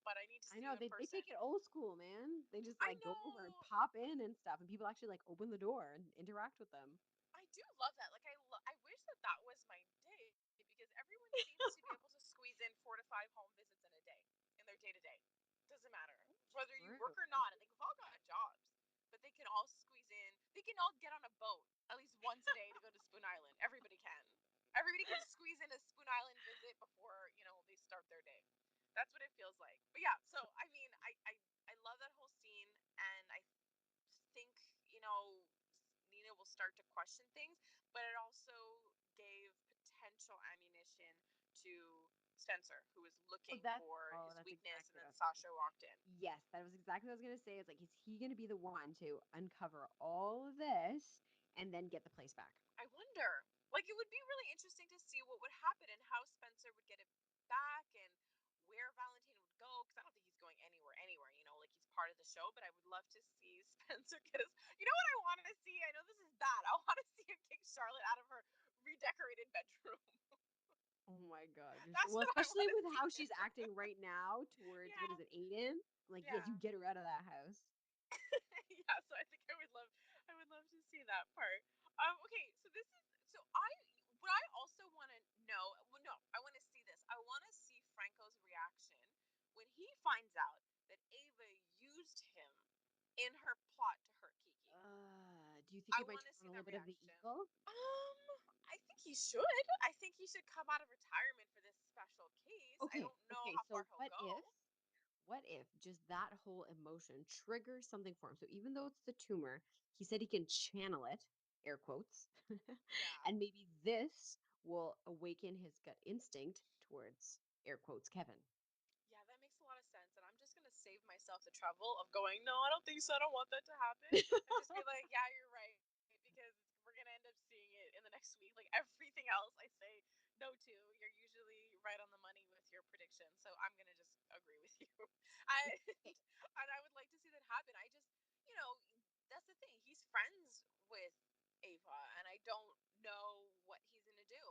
but I need to I see know you in they person. take it old school, man. They just I like go over and know. pop in and stuff, and people actually like open the door and interact with them. I do love that. Like I wish that that was my day because everyone seems to be able to squeeze in 4 to 5 home visits in a day in their day to day. Doesn't matter whether you True. work or not. I think we've all got jobs, but they can all squeeze in. They can all get on a boat at least once a day to go to Spoon Island. Everybody can. Everybody can squeeze in a Spoon Island visit before they start their day. That's what it feels like. But yeah, so I mean, I love that whole scene, and I think Nina will start to question things, but it also gave potential ammunition to Spencer, who was looking for his That's weakness, and exactly what then I was gonna Sasha say. walked in. Yes, that was exactly what I was gonna say. It's like, is he gonna be the one to uncover all of this and then get the place back? I wonder. Like, it would be really interesting to see what would happen and how Spencer would get it back and where Valentine would go. Because I don't think he's going anywhere. Like he's part of the show. But I would love to see Spencer get his. You know what I want to see? I know this is bad. I want to see him kick Charlotte out of her redecorated bedroom. Oh my God, you're so That's well, what I especially want to with see how him she's do. acting right now towards what Yeah, is it, Aiden? Like, yes, you yeah. get her out of that house. Yeah, so I think I would love to see that part. Okay, so this is so I what I also want to know. Well, no, I want to see this. I want to see Franco's reaction when he finds out that Ava used him in her plot to hurt Kiki. Do you think I he might want turn to on see a little that bit of the reaction. evil? I think he should. I think he should come out of retirement for this special case. I Okay, don't know okay. how far So he'll go. what if just that whole emotion triggers something for him? So even though it's the tumor, he said he can channel it, air quotes, Yeah. and maybe this will awaken his gut instinct towards air quotes Kevin. Yeah, that makes a lot of sense. And I'm just going to save myself the trouble of going, no, I don't think so. I don't want that to happen. And just be like, yeah, you're right. Because we're going to end up seeing it in the next week. Like everything else I say no to. You're usually right on the money with your prediction. So I'm going to just agree with you. I, Okay. and I would like to see that happen. I just, you know, that's the thing. He's friends with Ava. And I don't know what he's going to do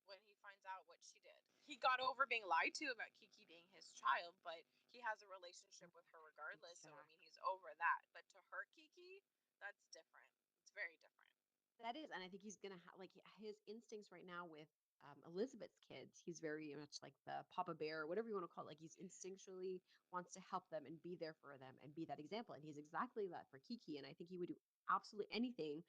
when he finds out what she did. He got over being lied to about Kiki being his child, but he has a relationship with her regardless. So I mean, Exactly. he's over that. But to hurt Kiki, that's different. It's very different. That is, and I think he's gonna like his instincts right now with Elizabeth's kids. He's very much like the Papa Bear, whatever you want to call it. Like he's instinctually wants to help them and be there for them and be that example. And he's exactly that for Kiki. And I think he would do absolutely anything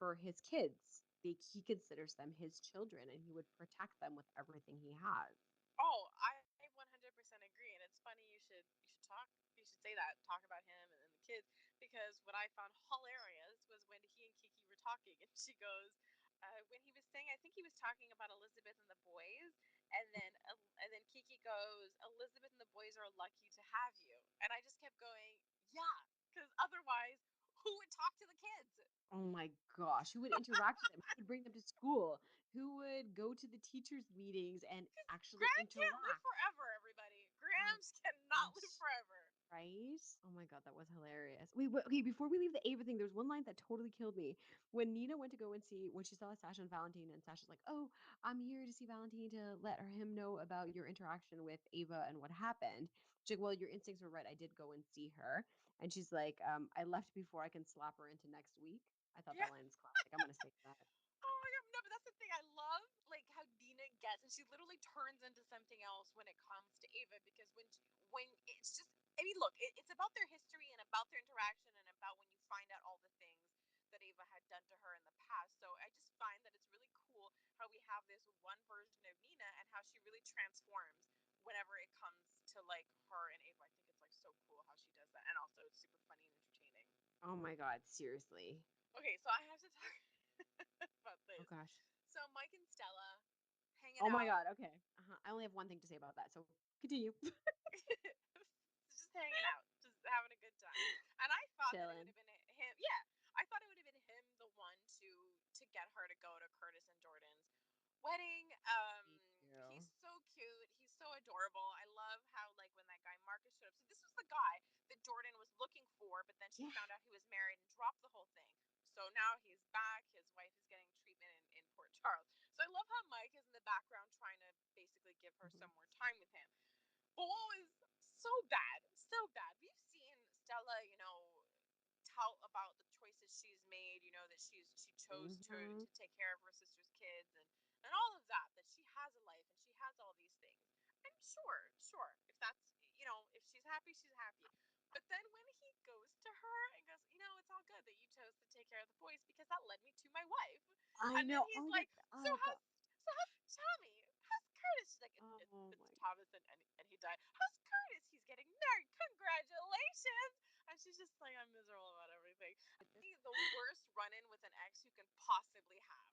for his kids. He considers them his children, and he would protect them with everything he has. Oh, I 100% agree, and it's funny you should say that talk about him and the kids because what I found hilarious was when he and Kiki were talking, and she goes, when he was saying, I think he was talking about Elizabeth and the boys, and then Kiki goes, Elizabeth and the boys are lucky to have you, and I just kept going, yeah, because otherwise, who would talk to the kids? Oh my gosh, who would interact with them? Who would bring them to school? Who would go to the teachers' meetings and Because actually Graham can't live interact? forever. Everybody, Oh Grahams cannot live gosh. forever. Right? Oh my god, that was hilarious. Wait, okay, before we leave the Ava thing, there's one line that totally killed me. When Nina went to go and see when she saw Sasha and Valentine, and Sasha's like, "Oh, I'm here to see Valentine to let him know about your interaction with Ava and what happened." She's like, "Well, your instincts were right. I did go and see her." And she's like, I left before I can slap her into next week." I thought Yeah. that line is classic. I'm gonna say that. Oh my god, no, but that's the thing. I love like how Dina gets, and she literally turns into something else when it comes to Ava because when it's just, I mean, look, it's about their history and about their interaction and about when you find out all the things that Ava had done to her in the past. So I just find that it's really cool how we have this one version of Nina and how she really transforms whenever it comes to like her and Ava. I think it's like so cool how she does that, and also it's super funny and entertaining. Oh my god, seriously. Okay, so I have to talk about Oh this. gosh. So Mike and Stella hanging Oh my out, god. Okay. I only have one thing to say about that. So continue. just hanging out, just having a good time. And I thought that it would Chilling. have been him. Yeah, I thought it would have been him, the one to get her to go to Curtis and Jordan's wedding. Me He's too. so cute. He's so adorable. I love how like when that guy Marcus showed up. So this was the guy that Jordan was looking for, but then she Yeah. found out he was married and dropped the whole thing. So now he's back. His wife is getting treatment in Port Charles. So I love how Mike is in the background trying to basically give for Mhm. some more time with him. But what was so bad, we've seen Stella, tell about the choices she's made, that she chose Mhm. to take care of her sister's kids, and all of that, that she has a life and she has all these things. And sure, if that's, if she's happy, she's happy. But then when he goes to her and goes, it's all good that you chose to take care of the boys because that led me to my wife. I And then know. he's Oh my like, oh god. how's Tommy? How's Curtis? She's like, Oh it's my Thomas, and he died. How's Curtis? He's getting married. Congratulations. And she's just like, I'm miserable about everything. The worst run in with an ex you can possibly have.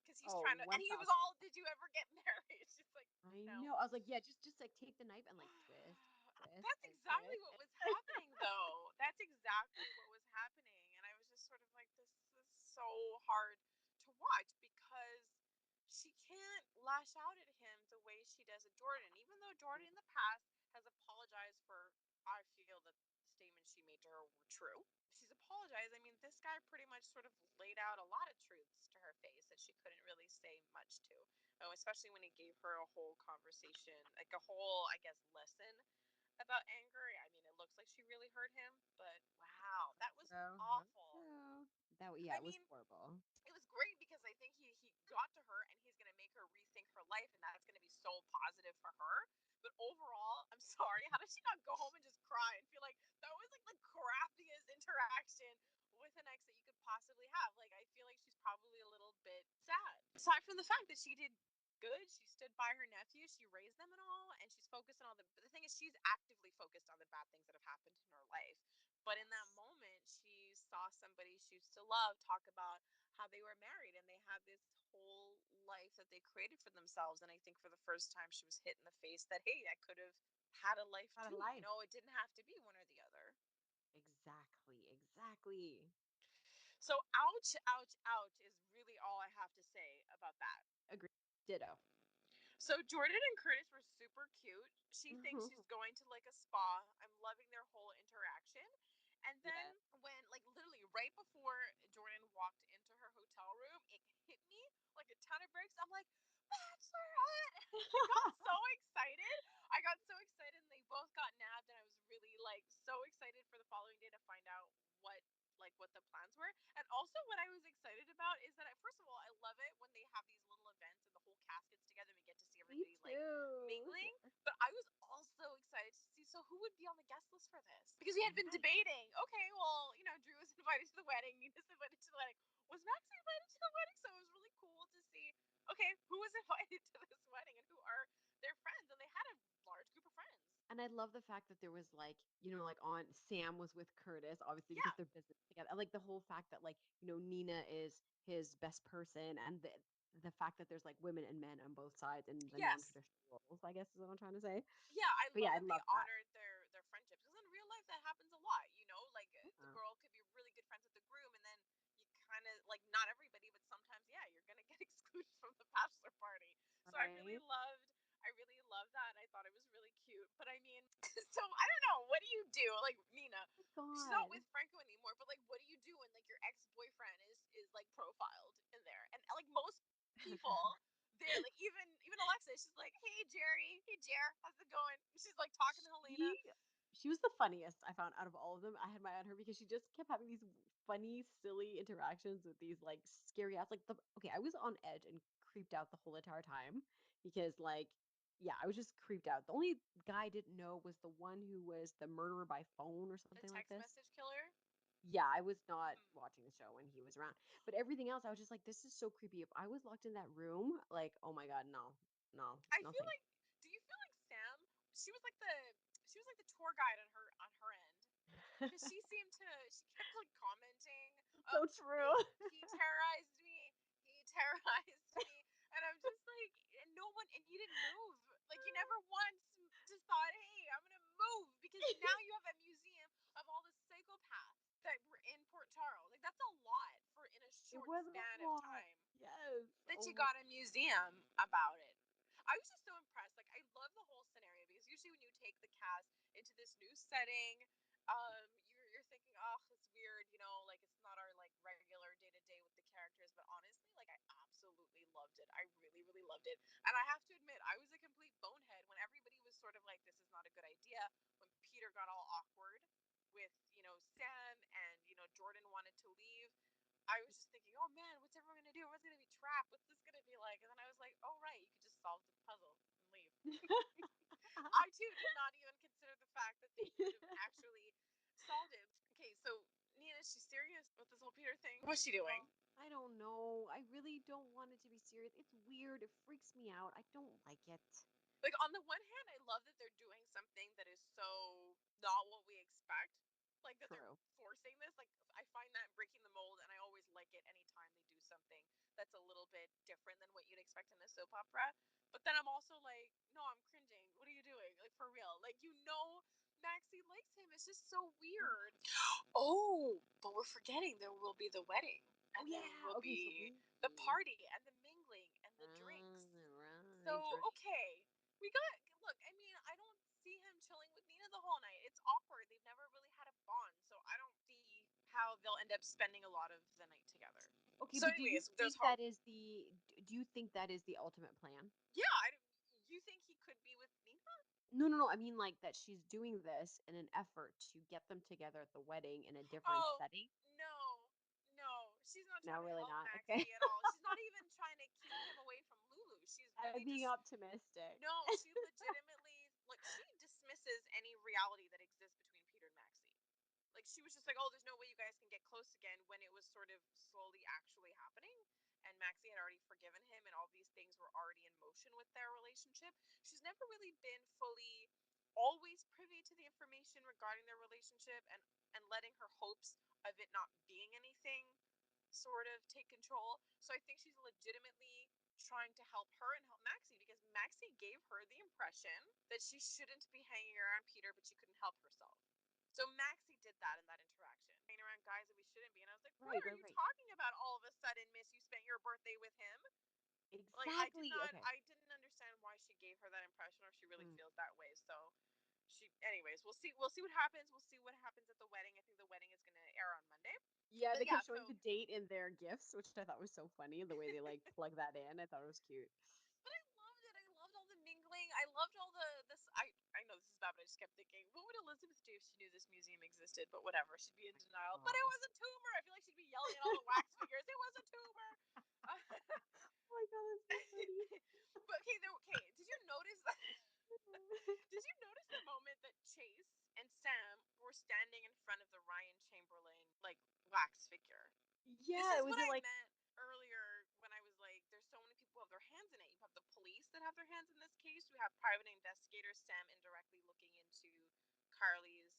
Because he's Oh, trying to, and he was 1,000. all, did you ever get married? She's like, I no. know. I was like, yeah, just like take the knife and like twist, twist, That's and exactly twist. what was happening, though. That's exactly what was happening. And I was just sort of like, this is so hard to watch because she can't lash out at him the way she does at Jordan. Even though Jordan in the past has apologized for, I feel that the statements she made to her were true. She's apologized. I mean, this guy pretty much sort of laid out a lot of truths to her face that she couldn't really say much to. Oh, especially when he gave her a whole conversation, like a whole, I guess, lesson about anger. I mean, it looks like she really hurt him, but wow, that was So, awful. so that yeah, I it was mean, horrible. it was great because I think he got to her and he's going to make her rethink her life, and that's going to be so positive for her. But overall, I'm sorry, how does she not go home and just cry and feel like that was like the crappiest interaction with an ex that you could possibly have? Like, I feel like she's probably a little bit sad. Aside from the fact that she did good, she stood by her nephew, she raised them and all, and she's focused on all the thing is she's actively focused on the bad things that have happened in her life. But in that Yes. moment, she saw somebody she used to love talk about how they were married and they had this whole life that they created for themselves. And I think for the first time, she was hit in the face that, hey, I could have had a life Out of too. life. It didn't have to be one or the other. Exactly. Exactly. So, ouch, ouch, ouch is really all I have to say about that. Agree. Ditto. So Jordan and Curtis were super cute. She thinks she's going to like a spa. I'm loving their whole interaction. And then Yeah. when like literally right before Jordan walked into her hotel room, it hit me like a ton of bricks. I'm like, Bachelorette! I got so excited. I got so excited and they both got nabbed and I was really like so excited for the following day to find out what the plans were. And also what I was excited about is that first of all, I love it when they have these little events and the whole cast gets together and we get to see Me everybody like too. mingling. Yeah. But I was also excited to see so who would be on the guest list for this. Because we had been Right. debating, okay, well, Drew was invited to the wedding, Nina's invited to the wedding. Was Max invited to the wedding? So it was really cool to see, okay, who was invited to this wedding and who are their friends. And they had a large group of friends. And I love the fact that there was like, like on Sam was with Curtis, obviously because Yeah. they're business together. And like the whole fact that like, Nina is his best person and the fact that there's like women and men on both sides and the Yes. non-traditional roles, I guess is what I'm trying to say. Yeah, I But love yeah, I that they love that. honored their friendships because in real life that happens a lot. Like the Yeah. girl could be really good friends with the groom, and then you kind of like not everybody, but sometimes yeah, you're gonna get excluded from the bachelor party. So Right? I really loved that. I thought it was really cute. But I mean, so I don't know. What do you do? Like Nina, Oh she's not my with God. Franco anymore. But like, what do you do when like your ex boyfriend is like profiled in there? And like most people there, like even Alexa, she's like, "Hey Jerry, hey Jer, how's it going?" She's like talking to Helena. She she was the funniest I found out of all of them. I had my eye on her because she just kept having these funny, silly interactions with these like scary ass like the okay, I was on edge and creeped out the whole entire time because like yeah, I was just creeped out. The only guy I didn't know was the one who was the murderer by phone or The something like text this. message killer. Yeah, I was not Mm-hmm. watching the show when he was around. But everything else, I was just like, this is so creepy. If I was locked in that room, like, oh my God, no, no, I no, feel thank like. Do you feel like Sam? She was like the tour guide on her end. you. Because she kept like commenting, So oh, true. he terrorized me, he terrorized me, and I'm just like, and no one, and you didn't move, like you never once just thought, hey, I'm gonna move because now you have a museum of all the psychopaths that were in Port Charles. Like that's a lot for in a It short was a span of lot. time Yes. that Oh you my got a museum about it. I was just so impressed. Like, I love the whole scenario because usually when you take the cast into this new setting, you're thinking, oh, it's weird, like it's not our like regular day to day with the characters. But honestly, like I absolutely loved it. I really, really loved it. And I have to admit, I was a complete bonehead sort of like, this is not a good idea. When Peter got all awkward with, Sam and, Jordan wanted to leave, I was just thinking, oh man, what's everyone going to do? Everyone's going to be trapped. What's this going to be like? And then I was like, oh, right, you could just solve the puzzle and leave. I too did not even consider the fact that they could have actually solved it. Okay, so Nina, is she serious with this whole Peter thing? What's she doing? I don't know. I really don't want it to be serious. It's weird. It freaks me out. I don't like it. Like, on the one hand, I love that they're doing something that is so not what we expect. Like, that they're True. forcing this. Like, I find that breaking the mold, and I always like it anytime they do something that's a little bit different than what you'd expect in a soap opera. But then I'm also like, no, I'm cringing. What are you doing? Like, for real. Like, Maxie likes him. It's just so weird. Oh, but we're forgetting there will be the wedding. Oh And there yeah. will Okay, so be maybe. the party and the mingling and the drinks. Right, So, right. okay. Look, I mean, I don't see him chilling with Nina the whole night. It's awkward. They've never really had a bond. So I don't see how they'll end up spending a lot of the night together. Okay, So, but do you anyways, there's think hope. do you think that is the ultimate plan? Yeah, you think he could be with Nina? No, no, no. I mean like that she's doing this in an effort to get them together at the wedding in a different Oh, setting. no. No, she's not No, trying to really help not. Okay. Maxie at all. She's not even trying to keep him away from Lulu. She's I'm really being just optimistic. no, she legitimately she dismisses any reality that exists between Peter and Maxie. Like, she was just like, oh, there's no way you guys can get close again, when it was sort of slowly actually happening, and Maxie had already forgiven him, and all these things were already in motion with their relationship. She's never really been fully always privy to the information regarding their relationship, and letting her hopes of it not being anything sort of take control. So I think she's legitimately trying to help her and help Maxie, because Maxie gave her the impression that she shouldn't be hanging around Peter, but she couldn't help herself. So Maxie did that in that interaction. Hanging around guys that we shouldn't be. And I was like, what Right, are right, you right. talking about all of a sudden, miss? You spent your birthday with him? Like, Exactly. Okay. I didn't understand why she gave her that impression, or if she really Mm. feels that way. So anyways, we'll see what happens. We'll see what happens at the wedding. I think the wedding is going to air on Monday. Yeah, But they yeah, kept showing so the date in their gifts, which I thought was so funny, the way they like plug that in. I thought it was cute. but I loved it. I loved all the mingling. I loved all the this. I know this is bad, but I just kept thinking, what would Elizabeth do if she knew this museum existed? But whatever, she'd be in denial. But it Oh. was a tumor. I feel like she'd be yelling at all the wax figures. It was a tumor. Oh my god, that's so funny. But okay. Did you notice that? Did you notice the moment that Chase and Sam were standing in front of the Ryan Chamberlain like wax figure? This Yeah, is was what it I like meant earlier when I was like, there's so many people who have their hands in it. You have the police that have their hands in this case. You have private investigators, Sam indirectly looking into Carly's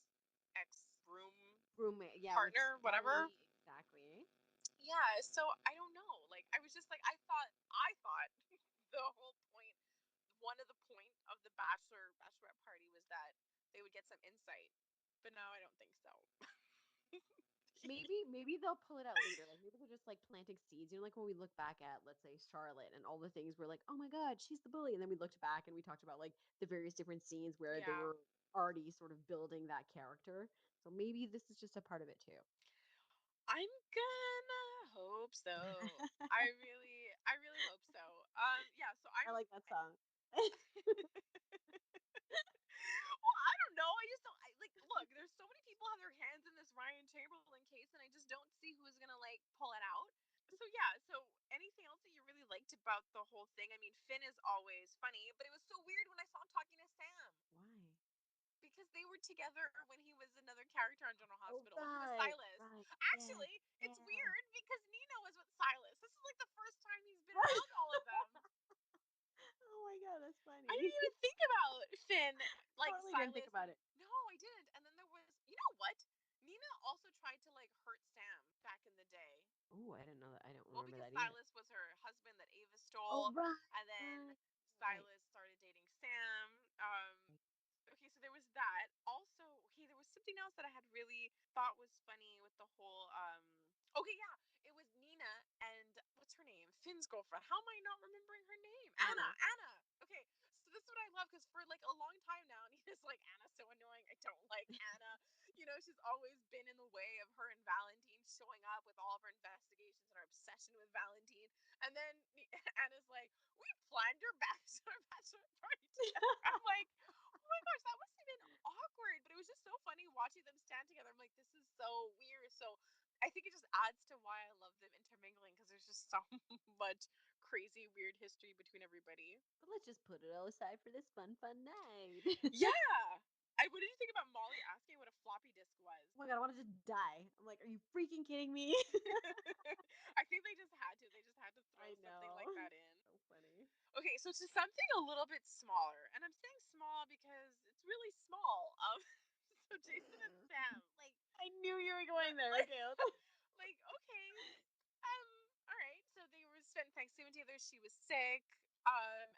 ex room roommate? Yeah, with partner, whatever. Sally. Exactly. Yeah, so I don't know. Like, I was just like, I thought the whole point, one of the point of the bachelorette party was that they would get some insight. But now I don't think so. Maybe they'll pull it out later. Like maybe they're just like planting seeds. You know, like when we look back at, let's say, Charlotte and all the things we're like, oh my God, she's the bully. And then we looked back and we talked about like the various different scenes where they Yeah. were already sort of building that character. So maybe this is just a part of it too. I'm gonna hope so. I really hope so. Yeah, so I like that song. well, I don't know. I just don't. Like, look, there's so many people have their hands in this Ryan Chamberlain case, and I just don't see who's gonna like pull it out. So yeah. So anything else that you really liked about the whole thing? I mean, Finn is always funny, but it was so weird when I saw him talking to Sam, Why? because they were together when he was another character on General Oh, Hospital when he was right, Silas. right. Yes, Actually, it's yeah. weird because Nina was with Silas. This is like the first time he's been around all of them. Oh my God, that's I funny. didn't even think about Finn, like Totally didn't think Silas. about it. No, I didn't. And then there was, you know what? Nina also tried to like hurt Sam back in the day. Oh, I didn't know that. I don't Well, remember because that either. Silas was her husband that Ava Oh, stole, right, and then right, right. Silas started dating Sam. Okay, so there was that. Also, okay, there was something else that I had really thought was funny with the whole okay, yeah, it was Nina and what's her name? Finn's girlfriend. How am I not remembering her name? Anna. Anna. Anna. Okay, so this is what I love, because for like a long time now, Nina's like, Anna's so annoying. I don't like Anna. She's always been in the way of her and Valentine showing up with all of her investigations and her obsession with Valentine. And then Anna's like, we planned your bachelor party together. I'm like, so funny watching them stand together. I'm like, this is so weird. So I think it just adds to why I love them intermingling because there's just so much crazy, weird history between everybody. But let's just put it all aside for this fun night. Yeah. What did you think about Molly asking what a floppy disk was? Oh my god, I wanna just die. I'm like, "Are you freaking kidding me?" I think they just had to. They just had to throw I something like know. that in. So funny. Okay, so to something a little bit smaller, and I'm saying small because it's really small. So Jason and Sam, I knew you were the going there. like, Okay, okay, all right. So they were spending Thanksgiving together. She was sick,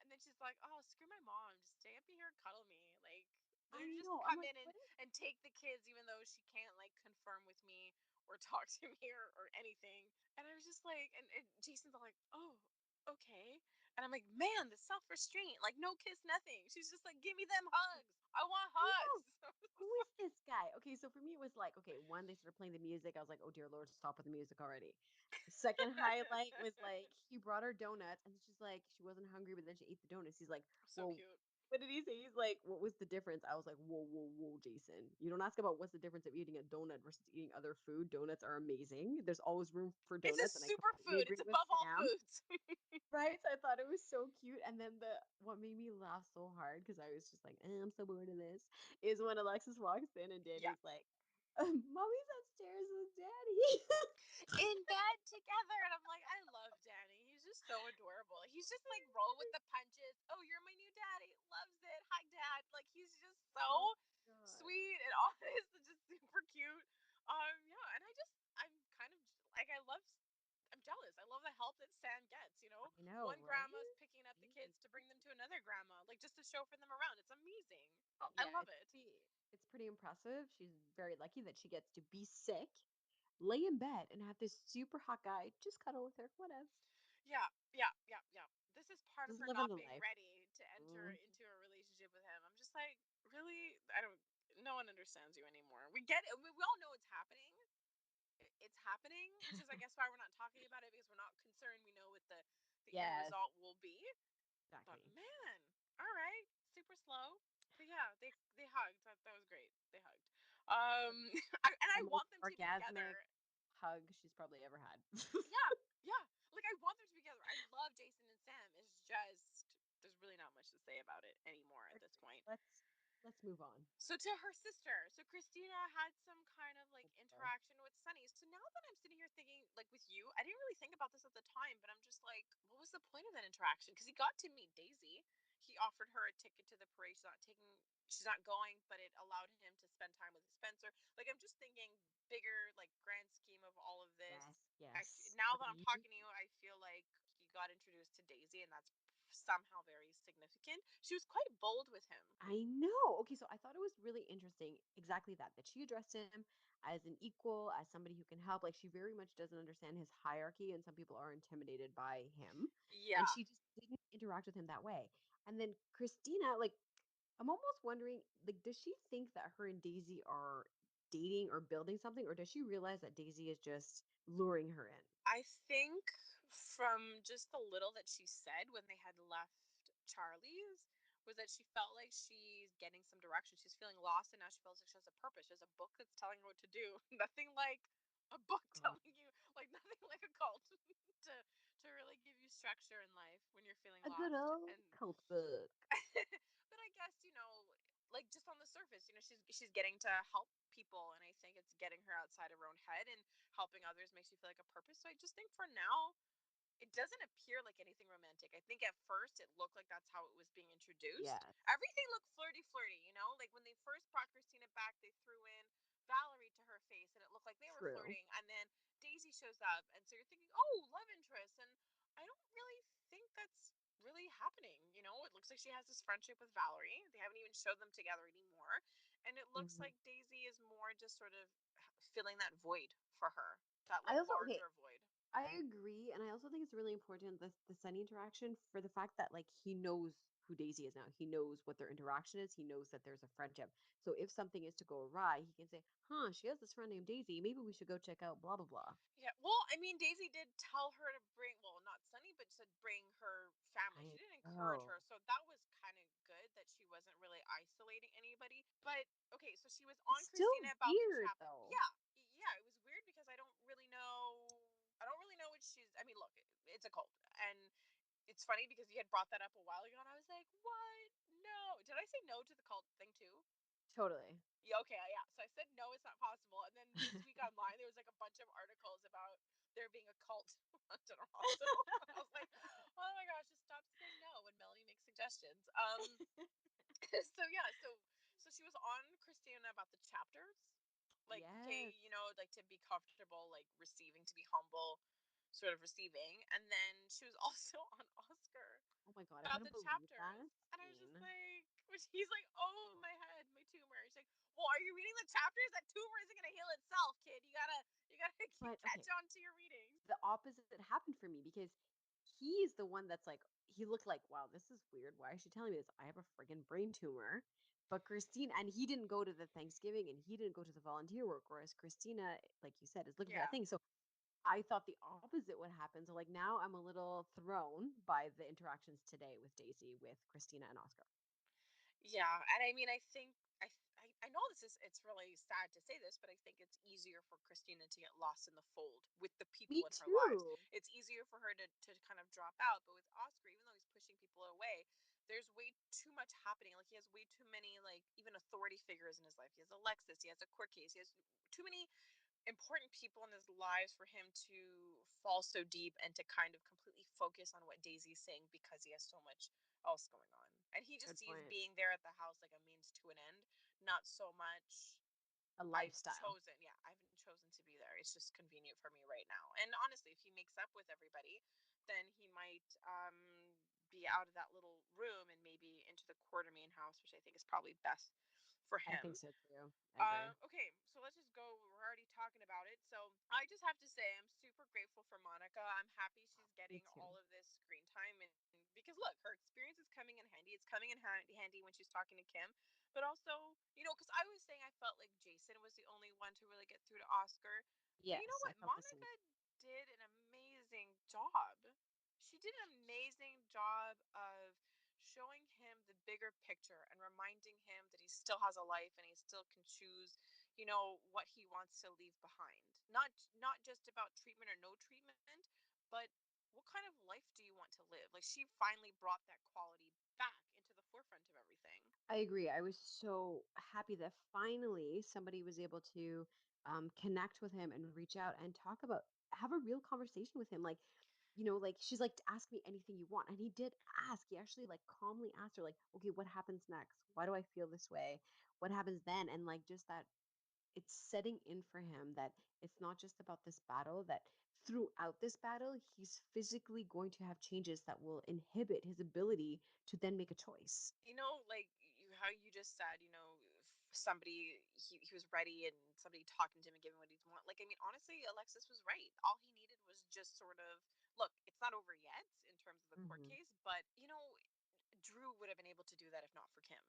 and then she's like, "Oh, screw my mom. Just stay up here and cuddle me. Like, I literally, just know. I'm come like, in and "What is take the kids, even though she can't like confirm with me or talk to me or anything." And I was just like, and Jason's all like, "Oh, okay." And I'm like, "Man, the self restraint. Like, no kiss, nothing." She's just like, "Give me them hugs. I want I know. hugs." Who is this guy?" Okay, so for me, it was like, okay, one, they started playing the music. I was like, "Oh dear Lord, stop with the music already." The second highlight was like he brought her donuts, and she's like, she wasn't hungry, but then she ate the donuts. He's like, So "Well, cute. what did he say?" He's like, "What was the difference?" I was like, Whoa, Jason. You don't ask about what's the difference of eating a donut versus eating other food. Donuts are amazing. There's always room for It's a donuts, and I completely superfood. agree It's with above all Sam. foods. Right? So I thought it was so cute, and then the what made me laugh so hard because I was just like, I'm so bored of this," is when Alexis walks in and Yeah. Danny's like, "Mommy's upstairs with Daddy." In bed together. And I'm like, I love Danny. He's just so adorable. He's just like roll with the punches. Oh, you're my new daddy. Loves it. Hi, Dad. Like he's just Oh so my god. sweet and all this is just super cute. Yeah, and I'm kind of like I'm jealous. I love the help that Sam gets, you know. I know, One right? grandma's picking up the She's kids to bring them to another grandma, like just to show for them around. It's amazing. I yeah, love it. it's pretty impressive. She's very lucky that she gets to be sick, lay in bed, and have this super hot guy just cuddle with her. Whatever. Yeah, yeah, yeah, yeah. This is part of Just her living not the being life. ready to enter Mhm. into a relationship with him. I'm just like, really? I don't. No one understands you anymore. We get it. We all know it's happening. It's happening, which is, I guess, why we're not talking about it because we're not concerned. We know what the end Yes, result will be. But exactly. man, all right, super slow. But yeah, they hugged. That was great. They hugged. The And I the most want them to be orgasmic together. hug she's probably ever had. Yeah, yeah. Like I want them to be together. I love Jason and Sam. It's just there's really not much to say about it anymore at this Agreed. point. Let's move on. So to her sister. So Christina had some kind of like Oh, interaction with Sunny. So now that I'm sitting here thinking like with you, I didn't really think about this at the time, but I'm just like, what was the point of that interaction? Because he got to meet Daisy. He offered her a ticket to the parade. She's not going, but it allowed him to spend time with Spencer. Like I'm just thinking bigger, like grand scheme of all of this. yes, yes. Now that I'm Agreed. talking to you, I feel like he got introduced to Daisy, and that's somehow very significant. She was quite bold with him. I know. Okay, so I thought it was really interesting exactly that she addressed him as an equal, as somebody who can help. Like she very much doesn't understand his hierarchy and some people are intimidated by him. And Yeah, she just didn't interact with him that way. And then Christina, like I'm almost wondering, like, does she think that her and Daisy are dating or building something, or does she realize that Daisy is just luring her in? I think from just the little that she said when they had left Charlie's was that she felt like she's getting some direction. She's feeling lost and now she feels like she has a purpose. There's a book that's telling her what to do. Nothing like a book God. telling you like nothing like a cult to really give you structure in life when you're feeling A good lost. old And cult book. but I guess, like just on the surface, she's getting to help people and I think it's getting her outside of her own head and helping others makes you feel like a purpose. So I just think for now it doesn't appear like anything romantic. I think at first it looked like that's how it was being introduced. Yes, Everything looked flirty, Like when they first brought Christina back, they threw in Valerie to her face and it looked like they were true. flirting. And then Daisy shows up. And so you're thinking, oh, love interest. And I don't really think that's really happening. It looks like she has this friendship with Valerie. They haven't even showed them together anymore. And it looks Mhm. like Daisy is more just sort of filling that void for her, that I like also okay, larger void. I agree, and I also think it's really important the Sunny interaction for the fact that like he knows who Daisy is now. He knows what their interaction is. He knows that there's a friendship. So if something is to go awry, he can say, "Huh, she has this friend named Daisy. Maybe we should go check out blah blah blah." Yeah, well, I mean, Daisy did tell her to bring, well, not Sunny, but said bring her family. She I didn't encourage her, know. so that was kind of good that that she wasn't really isolating anybody. But okay, so she was on Still Christina about the weird chapter. though. Yeah, yeah, it was weird because I don't really know. I don't really know what she's. I mean, look, it's a cult, and it's funny because you had brought that up a while ago, and I was like, "What? No." Did I say no to the cult thing too? Totally. Yeah, okay, yeah. So I said no, it's not possible. And then this week online, there was like a bunch of articles about there being a cult on General Hospital. I was like, oh my gosh, just stop saying no when Melanie makes suggestions. So yeah, so she was on Christina about the chapters, like okay, Yes. like to be comfortable, like receiving, to be humble, sort of receiving, and then she was also on Oscar Oh my god, I about couldn't the believe chapters. that And I was just scene. like, he's like, oh, my head, my tumor. He's like, well, are you reading the chapters? That tumor isn't going to heal itself, kid. You gotta But catch okay, on to your readings. the opposite happened for me because he's the one that's like he looked like, "Wow, this is weird. Why is she telling me this? I have a friggin' brain tumor." But Christine and he didn't go to the Thanksgiving and he didn't go to the volunteer work, whereas Christina, like you said, is looking for that Yeah. thing. So I thought the opposite would happen. So like now I'm a little thrown by the interactions today with Daisy, with Christina and Oscar. Yeah, and I mean, I think I know it's really sad to say this, but I think it's easier for Christina to get lost in the fold with the Me people in her lives. too. It's easier for her to kind of drop out, but with Oscar, even though he's pushing people away, there's way too much happening. Like he has way too many like even authority figures in his life. He has Alexis, he has a court case, he has too many important people in his lives for him to fall so deep and to kind of completely focus on what Daisy's saying because he has so much else going on. And he just Good sees point. being there at the house like a means to an end, not so much A I've lifestyle. chosen, yeah, I've chosen to be there. It's just convenient for me right now. And honestly, if he makes up with everybody, then he might be out of that little room and maybe into the Quartermain house, which I think is probably best for I think him. so too. I agree. Okay, so let's just go. We're already talking about it. So I just have to say, I'm super grateful for Monica. I'm happy she's Me getting too. all of this screen time. And because look, her experience is coming in handy. It's coming in handy when she's talking to Kim. But also, because I was saying I felt like Jason was the only one to really get through to Oscar. But you know Yes, I what? felt the same. Monica did an amazing job. She did an amazing job of showing him the bigger picture and reminding him that he still has a life and he still can choose what he wants to leave behind, not just about treatment or no treatment, but what kind of life do you want to live. Like she finally brought that quality back into the forefront of everything. I agree. I was so happy that finally somebody was able to connect with him and reach out and talk about, have a real conversation with him. Like, like she's like, ask me anything you want. And he did ask. He actually like calmly asked her, like, okay, what happens next? Why do I feel this way? What happens then? And like, just that it's setting in for him that it's not just about this battle, that throughout this battle, he's physically going to have changes that will inhibit his ability to then make a choice. Like how you just said, if somebody he was ready and somebody talking to him and giving what he want. Like, I mean, honestly, Alexis was right. All he needed was just sort of look. It's not over yet in terms of the court Hmm. case, but Drew would have been able to do that if not for Kim.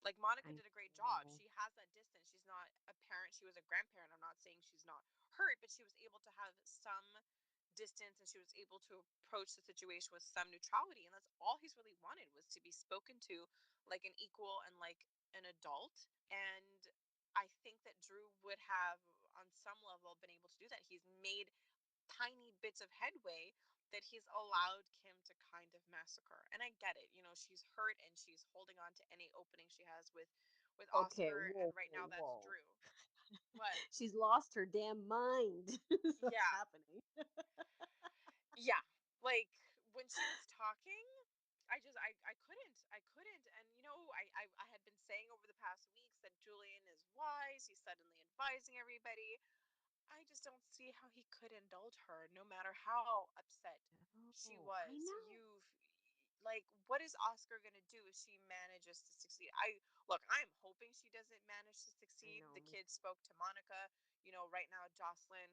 Like Monica I did a great job. know. She has that distance. She's not a parent. She was a grandparent. I'm not saying she's not hurt, but she was able to have some distance and she was able to approach the situation with some neutrality. And that's all he's really wanted was to be spoken to like an equal and like an adult. And I think that Drew would have, on some level, been able to do that. He's made tiny bits of headway that he's allowed Kim to kind of massacre. And I get it. She's hurt and she's holding on to any opening she has with Okay, Oscar, whoa, and right now whoa, that's whoa. Drew. What? She's lost her damn mind. Is what's Yeah. happening. Yeah. Like when she was talking, I couldn't. And I had been saying over the past weeks that Julian is wise. He's suddenly advising everybody. I just don't see how he could indulge her, no matter how upset she Oh, I was. know. Like, what is Oscar gonna do if she manages to succeed? I'm hoping she doesn't manage to I succeed. know. The Me kid too. spoke to Monica. Right now, Josslyn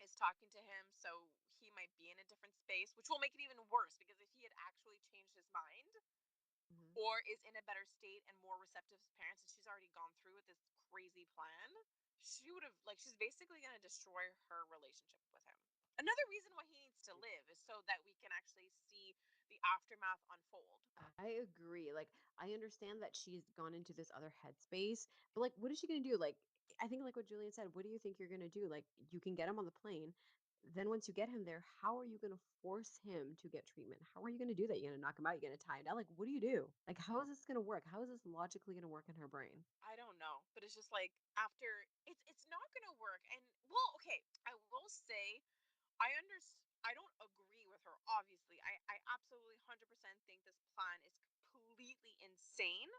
is talking to him, so he might be in a different space, which will make it even worse because if he had actually changed his mind Hmm. or is in a better state and more receptive to parents, and she's already gone through with this crazy plan, she would have like she's basically going to destroy her relationship with him. Another reason why he needs to live is so that we can actually see the aftermath unfold. I agree. Like, I understand that she's gone into this other headspace, but like, what is she gonna do? Like, I think like what Julian said, what do you think you're gonna do? Like, you can get him on the plane. Then once you get him there, how are you gonna force him to get treatment? How are you gonna do that? You're gonna knock him out, you're gonna tie him down. Like, what do you do? Like, how is this gonna work? How is this logically gonna work in her brain? I don't know, but it's just like after it's not gonna work. And well, okay, I will say I don't agree with her, obviously. I absolutely 100% think this plan is completely insane.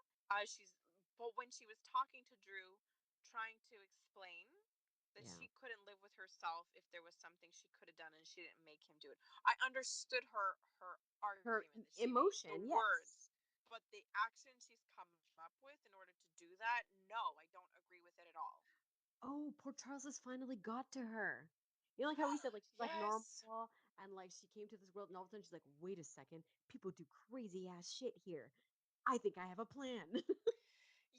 She's But when she was talking to Drew, trying to explain that Yeah. she couldn't live with herself if there was something she could have done and she didn't make him do it. I understood her Her argument that she made, the emotion, words, yes. but the action she's come up with in order to do that, no, I don't agree with it at all. Oh, poor Charles has finally got to her. You know, like how we said, like she's like Yes. normal, and like she came to this world, and all of a sudden she's like, wait a second, people do crazy ass shit here. I think I have a plan.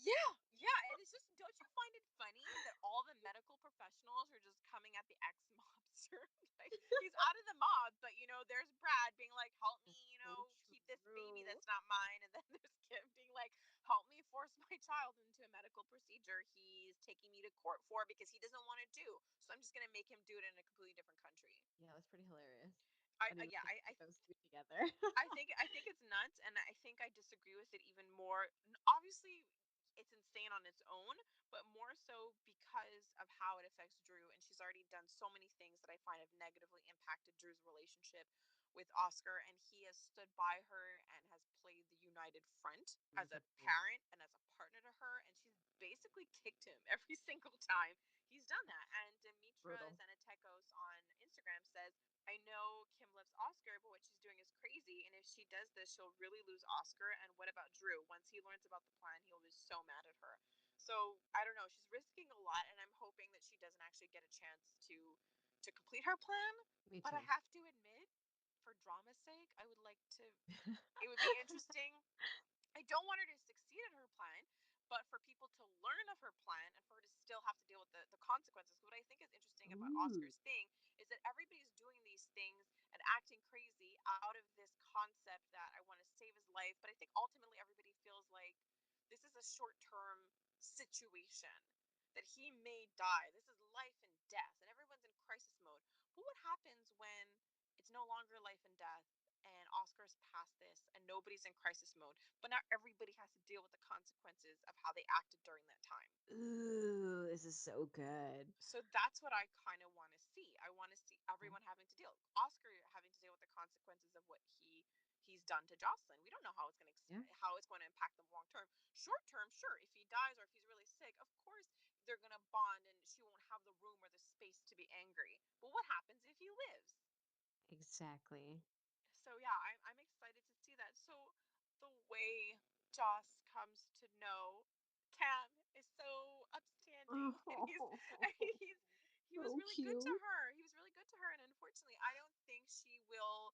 Yeah, yeah, and it's just, don't you find it funny that all the medical professionals are just coming at the ex-mobster? Like, he's out of the mob, but there's Brad being like, "Help me, That's so keep this baby true. that's not mine," and then there's Kim being like, "Help me force my child into a medical procedure he's taking me to court for because he doesn't want to do. So I'm just gonna make him do it in a completely different country." Yeah, that's pretty hilarious. I I didn't yeah, even put those two together. I think it's nuts, and I think I disagree with it even more. Obviously, it's insane on its own, but more so because of how it affects Drew. And she's already done so many things that I find have negatively impacted Drew's relationship with Oscar. And he has stood by her and has played the united front as a Mhm. parent and as a partner to her. And she's basically kicked him every single time he's done that. And Demetra Brutal. Zanatekos on Instagram says, "I know Kim loves Oscar, but what she's doing is crazy. And if she does this, she'll really lose Oscar. And what about Drew? Once he learns about the plan, he'll be so mad at her." So I don't know. She's risking a lot, and I'm hoping that she doesn't actually get a chance to complete her plan. Me But I too. have to admit, for drama's sake, I would like to. It would be interesting. I don't want her to succeed at her plan, but for people to learn of her plan and for her to still have to deal with the consequences. What I think is interesting about Ooh, Oscar's thing is that everybody's doing these things and acting crazy out of this concept that I want to save his life. But I think ultimately everybody feels like this is a short term situation, that he may die. This is life and death, and everyone's in crisis mode. But what happens when it's no longer life and death? And Oscar's past this, and nobody's in crisis mode, but not everybody has to deal with the consequences of how they acted during that time. ooh, this is so good. So that's what I kind of want to see. I want to see Okay. everyone having to deal, Oscar having to deal with the consequences of what he's done to Josslyn. We don't know Yeah, how it's going to impact them long term. Short term, sure, if he dies or if he's really sick, of course they're going to bond and she won't have the room or the space to be angry. But what happens if he lives? exactly. So yeah, I'm excited to see that. So the way Joss comes to know Cam is so upstanding, and Oh, he was so really good to cute. her. He was really good to her, and unfortunately, I don't think she will.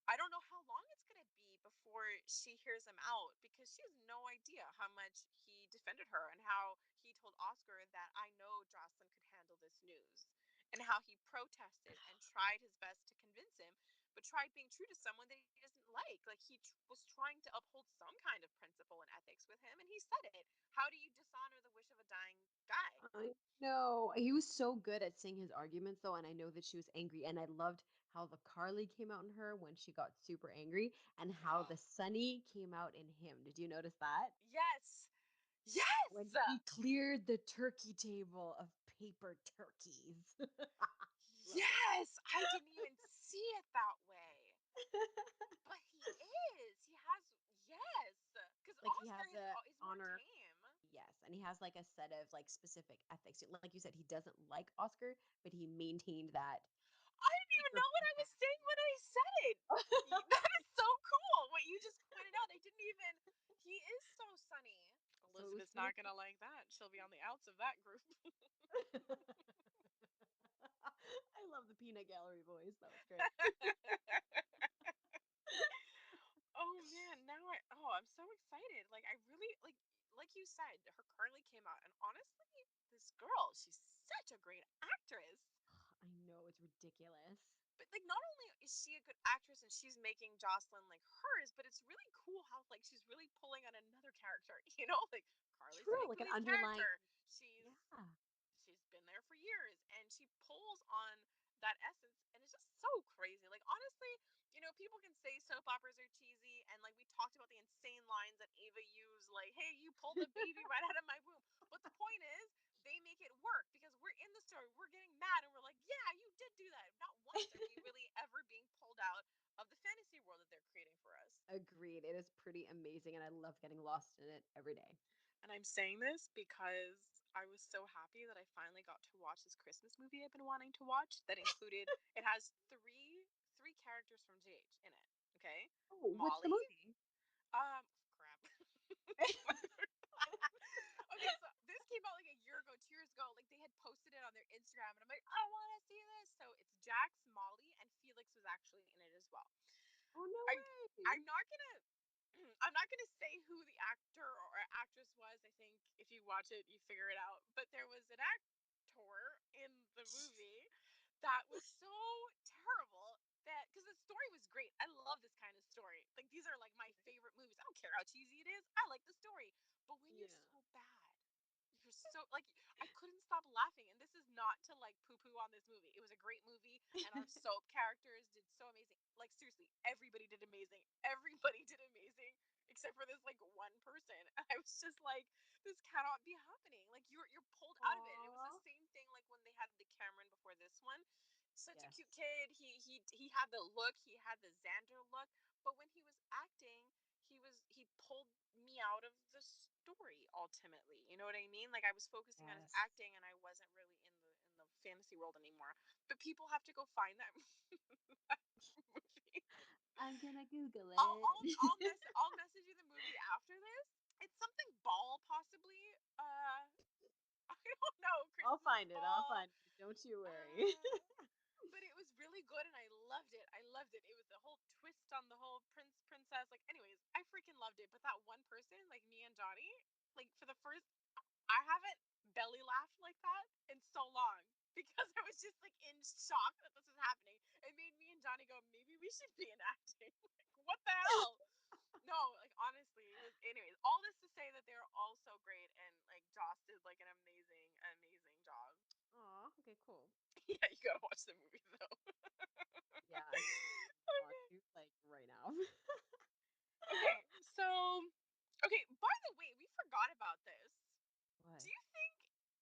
I don't know how long it's going to be before she hears him out, because she has no idea how much he defended her and how he told Oscar that I know Jocelyn could handle this news, and how he protested and tried his best to convince him, but tried being true to someone that he doesn't like. Like, he was trying to uphold some kind of principle and ethics with him, and he said it. How do you dishonor the wish of a dying guy? I know. He was so good at saying his arguments though, and I know that she was angry. And I loved how the Carly came out in her when she got super angry, and how the Sunny came out in him. Did you notice that? Yes. When Yes. he cleared the turkey table of paper turkeys. Loved it. Yes, I didn't even see it that way. But he is. He has, yes, because Like he Oscar has a is more honor. tame. Yes, and he has like a set of like specific ethics. Like you said, he doesn't like Oscar, but he maintained that I didn't even secret know what I was saying when I said it. That is so cool. What you just pointed out. I didn't even. He is so sunny. So it was Elizabeth's kind not of gonna like that. She'll be on the outs of that group. I love the peanut gallery voice. That was great. Oh man, now I'm so excited. Like, I really like you said, her currently came out, and honestly, this girl, she's such a great actress. I know it's ridiculous. but like not only is she a good actress and she's making Josslyn like hers, but it's really cool how like she's really pulling on another character. Like Carly True, like an Spinklee's underlying character. She's yeah. she's been there for years and she pulls on that essence, and it's just so crazy. Like honestly, people can say soap operas are cheesy, and like we talked about the insane lines that Ava used, like, hey, you pulled a baby right out of my womb. But the point is, they make it work because we're in the story, we're getting mad, and we're like, yeah, you did do that. Not once are we really ever being pulled out of the fantasy world that they're creating for us. Agreed. It is pretty amazing, and I love getting lost in it every day. And I'm saying this because I was so happy that I finally got to watch this Christmas movie I've been wanting to watch that included it has three characters from JH in it. Okay? Oh, what's the Molly, movie? crap. Okay, so this came out like a year ago, 2 years ago. Like they had posted it on their Instagram, and I'm like, I want to see this. So it's Jax, Molly, and Felix was actually in it as well. Oh, I no way. I'm not gonna I'm not gonna say who the actor or actress was. I think if you watch it, you figure it out. But there was an actor in the movie that was so terrible that because the story was great. I love this kind of story. Like these are like my favorite movies. I don't care how cheesy it is. I like the story. But when you're Yeah. so bad, you're so like I couldn't stop laughing. And this is not to like poo poo on this movie. It was a great movie, and our soap characters did so amazing. Like seriously, everybody did amazing. Everybody did amazing except for this like one person. And I was just like, this cannot be happening. Like you're pulled out of it. And it was the Aw. same thing like when they had the Cameron before this one. Such a cute Yes. kid. He had the look. He had the Xander look. But when he was acting, he pulled me out of the story ultimately. You know what I mean? Like I was focusing on his Yes. acting and I wasn't really in the fantasy world anymore. But people have to go find that, that movie. I'm gonna Google I'll it. I'll I'll mess I'll message you the movie after this. It's something ball possibly. I don't know. I'll Christmas find it. I'll ball. find it. Don't you worry. Uh but it was really good and I loved it. I loved it. It was the whole twist on the whole princess. Like, anyways, I freaking loved it. But that one person, like me and Johnny, like for the first, I haven't belly laughed like that in so long because I was just like in shock that this was happening. It made me and Johnny go, maybe we should be in acting. Like, what the hell? No, like honestly, it was. Anyways, all this to say that they're all so great, and like Joss did like an amazing, amazing job. Aw, okay, cool. Yeah, you gotta watch the movie though. Yeah, I want Okay. to, like, right now. Okay. So, okay. By the way, we forgot about this. Do What? you think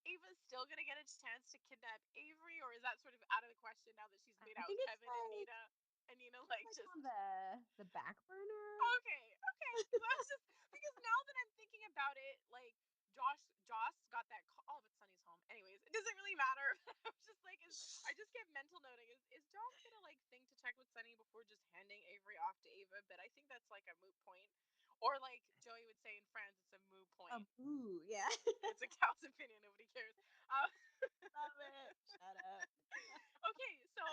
Ava's still gonna get a chance to kidnap Avery, or is that sort of out of the question now that she's made I out think Kevin and Nina? And Nina it's, like like, just on the back burner. okay, okay. Because I was just because now that I'm thinking about it, like Joss got that call. Oh, but Sunny's home. Anyways, it doesn't really matter. I was just like, I just kept mental noting. Is Joss gonna like think to check with Sunny before just handing Avery off to Ava? But I think that's like a moot point, or like Joey would say in France, it's a moot point. Ooh, yeah. It's a cow's opinion. Nobody cares. Um, Stop it. Shut up. okay, so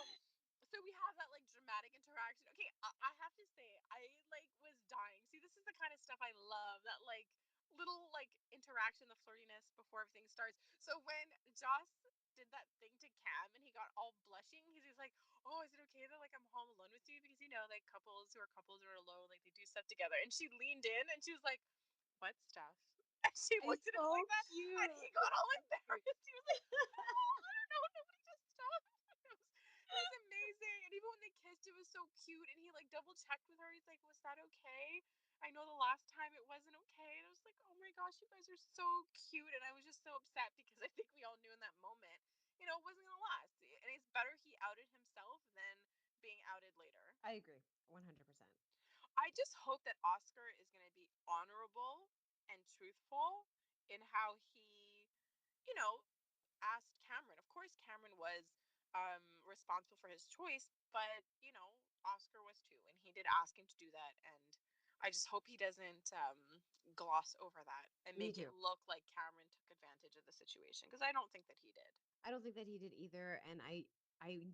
we have that like dramatic interaction. Okay, I have to say, I like was dying. See, this is the kind of stuff I love. That like little like interaction, the flirtiness before everything starts. So when Joss did that thing to Cam and he got all blushing, he's like, "Oh, is it okay that like I'm home alone with you? Because like couples who are alone, like they do stuff together." And she leaned in and she was like, "What stuff?" And she It's looked at him so like that, and cute. he got all So cute. embarrassed. He was like, I don't know, nobody just stop. It was amazing. And even when they kissed, it was so cute. And he like double checked with her. He's like, was that okay? I know the last time it wasn't okay. And I was like, oh my gosh, you guys are so cute. And I was just so upset because I think we all knew in that moment, it wasn't going to last. And it's better he outed himself than being outed later. I agree. 100%. I just hope that Oscar is going to be honorable and truthful in how he, you know, asked Cameron. Of course, Cameron was responsible for his choice, but Oscar was too, and he did ask him to do that. And I just hope he doesn't gloss over that and Me make it too. look like Cameron took advantage of the situation because I don't think that he did. I don't think that he did either, and I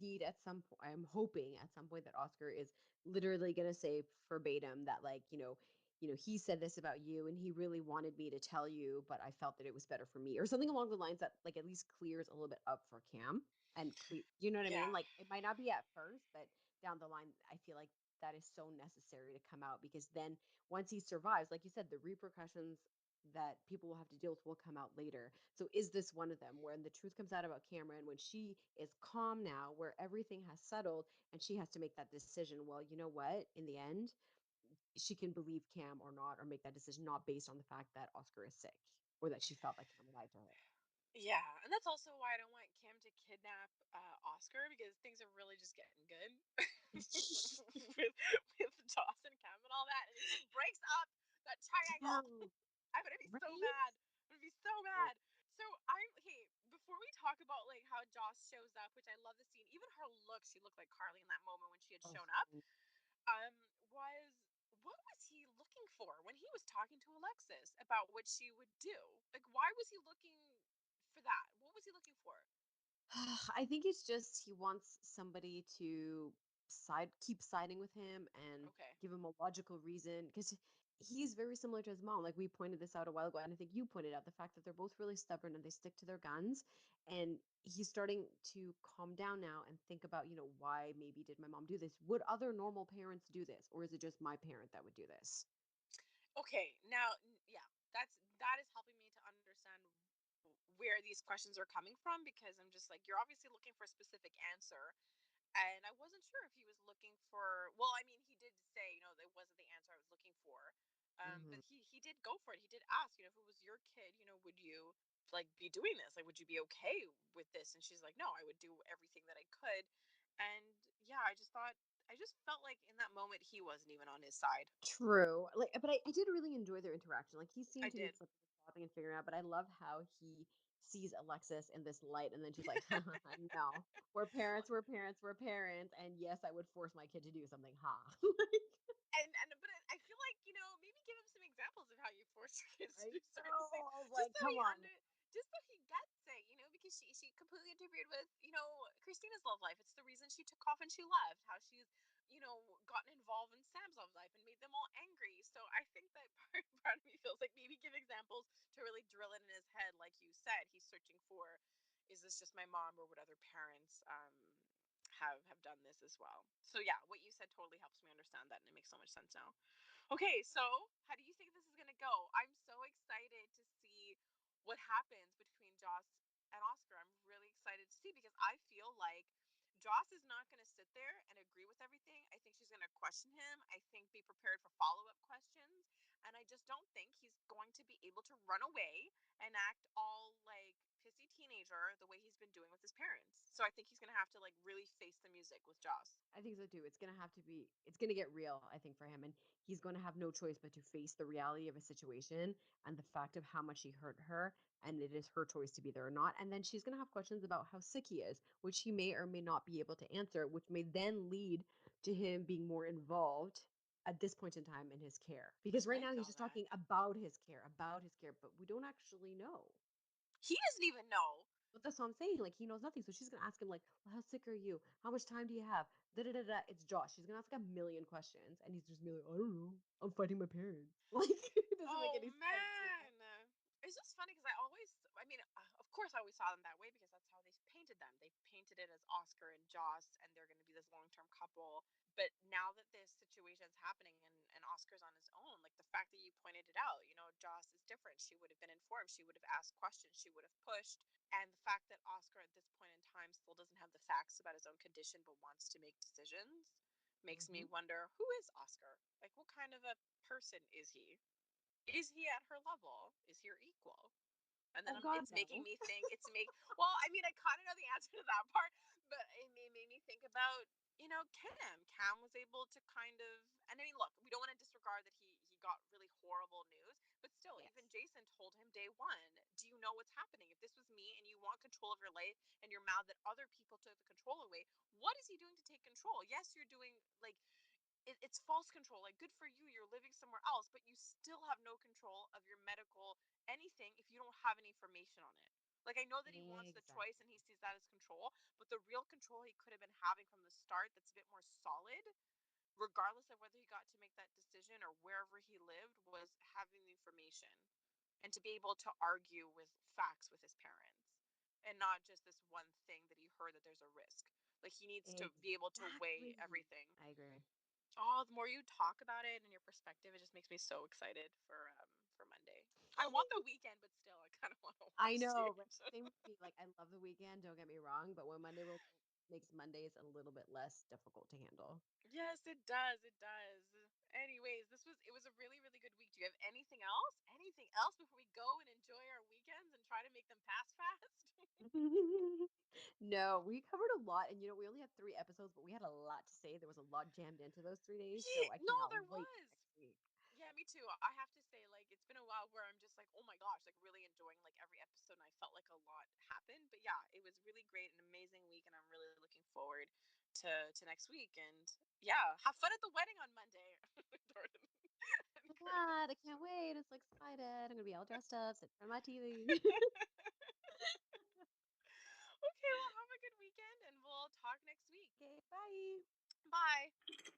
need at some point. I'm hoping at some point that Oscar is literally going to say verbatim that, like, he said this about you and he really wanted me to tell you, but I felt that it was better for me, or something along the lines that, like, at least clears a little bit up for Cam. and you know what I mean? Yeah. Like it might not be at first, but down the line, I feel like that is so necessary to come out because then once he survives, like you said, the repercussions that people will have to deal with will come out later. So is this one of them when the truth comes out about Cameron when she is calm now, where everything has settled and she has to make that decision? Well, you know what? In the end, she can believe Cam or not, or make that decision not based on the fact that Oscar is sick or that she felt like Cam lied to her. Yeah, and that's also why I don't want Kim to kidnap Oscar because things are really just getting good with Joss and Cam and all that. And if she breaks up that triangle, Yeah, I'm gonna be so right? mad. I'm gonna be so Oh, mad. So I'm hey, before we talk about like how Joss shows up, which I love the scene, even her look, she looked like Carly in that moment when she had oh, shown up. so Was what was he looking for when he was talking to Alexis about what she would do? Like, why was he looking for that? What was he looking for? I think it's just he wants somebody to keep siding with him and Okay. give him a logical reason because he's very similar to his mom. Like we pointed this out a while ago, and I think you pointed out the fact that they're both really stubborn and they stick to their guns. And he's starting to calm down now and think about, why maybe did my mom do this? Would other normal parents do this, or is it just my parent that would do this? Okay. Now, yeah, that is helping me to understand where these questions are coming from because I'm just like, you're obviously looking for a specific answer. And I wasn't sure if he was looking for. Well, I mean, he did say, that wasn't the answer I was looking for. But Mhm. he did go for it. He did ask, if it was your kid, would you like be doing this? Like, would you be okay with this? And she's like, no, I would do everything that I could. And yeah, I just felt like in that moment he wasn't even on his side. True. Like, but I did really enjoy their interaction. Like, he I seemed to be did. flipping and flopping and figuring out, but I love how he sees Alexis in this light, and then she's like, "No, we're parents, we're parents, we're parents, and yes, I would force my kid to do something." Ha! Like, And but I feel like maybe give him some examples of how you force your kids to I do certain things, know. I was just like, so "Come on." just so he gets it, because she completely interfered with Christina's love life. It's the reason she took off and she left. How she's gotten involved in Sam's love life and made them all angry. So I think that part of me feels like maybe give examples to really drill it in his head, like you said, he's searching for. Is this just my mom, or would other parents have done this as well? So yeah, what you said totally helps me understand that, and it makes so much sense now. Okay, so how do you think this is gonna go? I'm so excited to see what happens between Joss and Oscar. I'm really excited to see because I feel like Joss is not gonna sit there and agree with everything. I think she's gonna question him. I think be prepared for follow-up questions. And I just don't think he's going to be able to run away and act all like pissy teenager the way he's been doing with his parents. So I think he's gonna have to like really face the music with Joss. I think so too. It's gonna get real, I think, for him. And he's gonna have no choice but to face the reality of a situation and the fact of how much he hurt her. And it is her choice to be there or not. And then she's gonna have questions about how sick he is, which he may or may not be able to answer, which may then lead to him being more involved at this point in time in his care. I Because right now liked he's all just that. talking about his care, but we don't actually know. He doesn't even know. But that's what I'm saying. Like he knows nothing. So she's gonna ask him like, well, how sick are you? How much time do you have? Da da da da. It's Josh. She's gonna ask like a million questions, and he's just be like, I don't know. I'm fighting my parents. Like it doesn't make Oh any sense. man, it's just funny because I mean, of course, I always saw them that way because that's how they painted them. They painted it as Oscar and Joss, and they're going to be this long-term couple. But now that this situation's happening and Oscar's on his own, like the fact that you pointed it out, Joss is different. She would have been informed. She would have asked questions. She would have pushed. And the fact that Oscar at this point in time still doesn't have the facts about his own condition but wants to make decisions makes me Hmm. wonder, who is Oscar? Like, what kind of a person is he? Is he at her level? Is he her equal? And then Oh God, it's making no. me think. Well, I mean, I kind of know the answer to that part, but made me think about Cam. Cam was able to kind of, and I mean, look, we don't want to disregard that he got really horrible news, but still, even Yes. Jason told him day one, do you know what's happening? If this was me and you want control of your life and you're mad that other people took the control away, what is he doing to take control? Yes, you're doing like it's false control. Like, good for you, you're living somewhere else, but you still have no control of your medical anything if you don't have any information on it. Like, I know that he wants the choice and he Exactly. sees that as control, but the real control he could have been having from the start that's a bit more solid, regardless of whether he got to make that decision or wherever he lived, was having the information and to be able to argue with facts with his parents. and not just this one thing that he heard that there's a risk. Like he needs to be able to weigh Exactly. everything. I agree. Oh, the more you talk about it and your perspective, it just makes me so excited for Monday. I want the weekend, but still, I kind of want to I watch know, right? it. Same with me. Like, I love the weekend, don't get me wrong, but when Monday rolls around, it makes Mondays a little bit less difficult to handle. Yes, it does. It does. Anyways, it was a really really good week. Do you have anything else? Anything else before we go and enjoy our weekends and try to make them pass fast? No, we covered a lot, and we only had 3 episodes, but we had a lot to say. There was a lot jammed into those 3 days, Yeah, so I no, cannot there wait for was. next week. Yeah, me too. I have to say, like, it's been a while where I'm just like, oh my gosh, like really enjoying like every episode, and I felt like a lot happened. But yeah, it was really great, an amazing week, and I'm really looking forward to next week. And yeah, have fun at the wedding on Monday. Jordan and Oh my god, I Chris. can't wait. I'm so excited. I'm gonna be all dressed up, sitting in front of my TV. Okay, well, have a good weekend, and we'll talk next week. Okay, bye. Bye.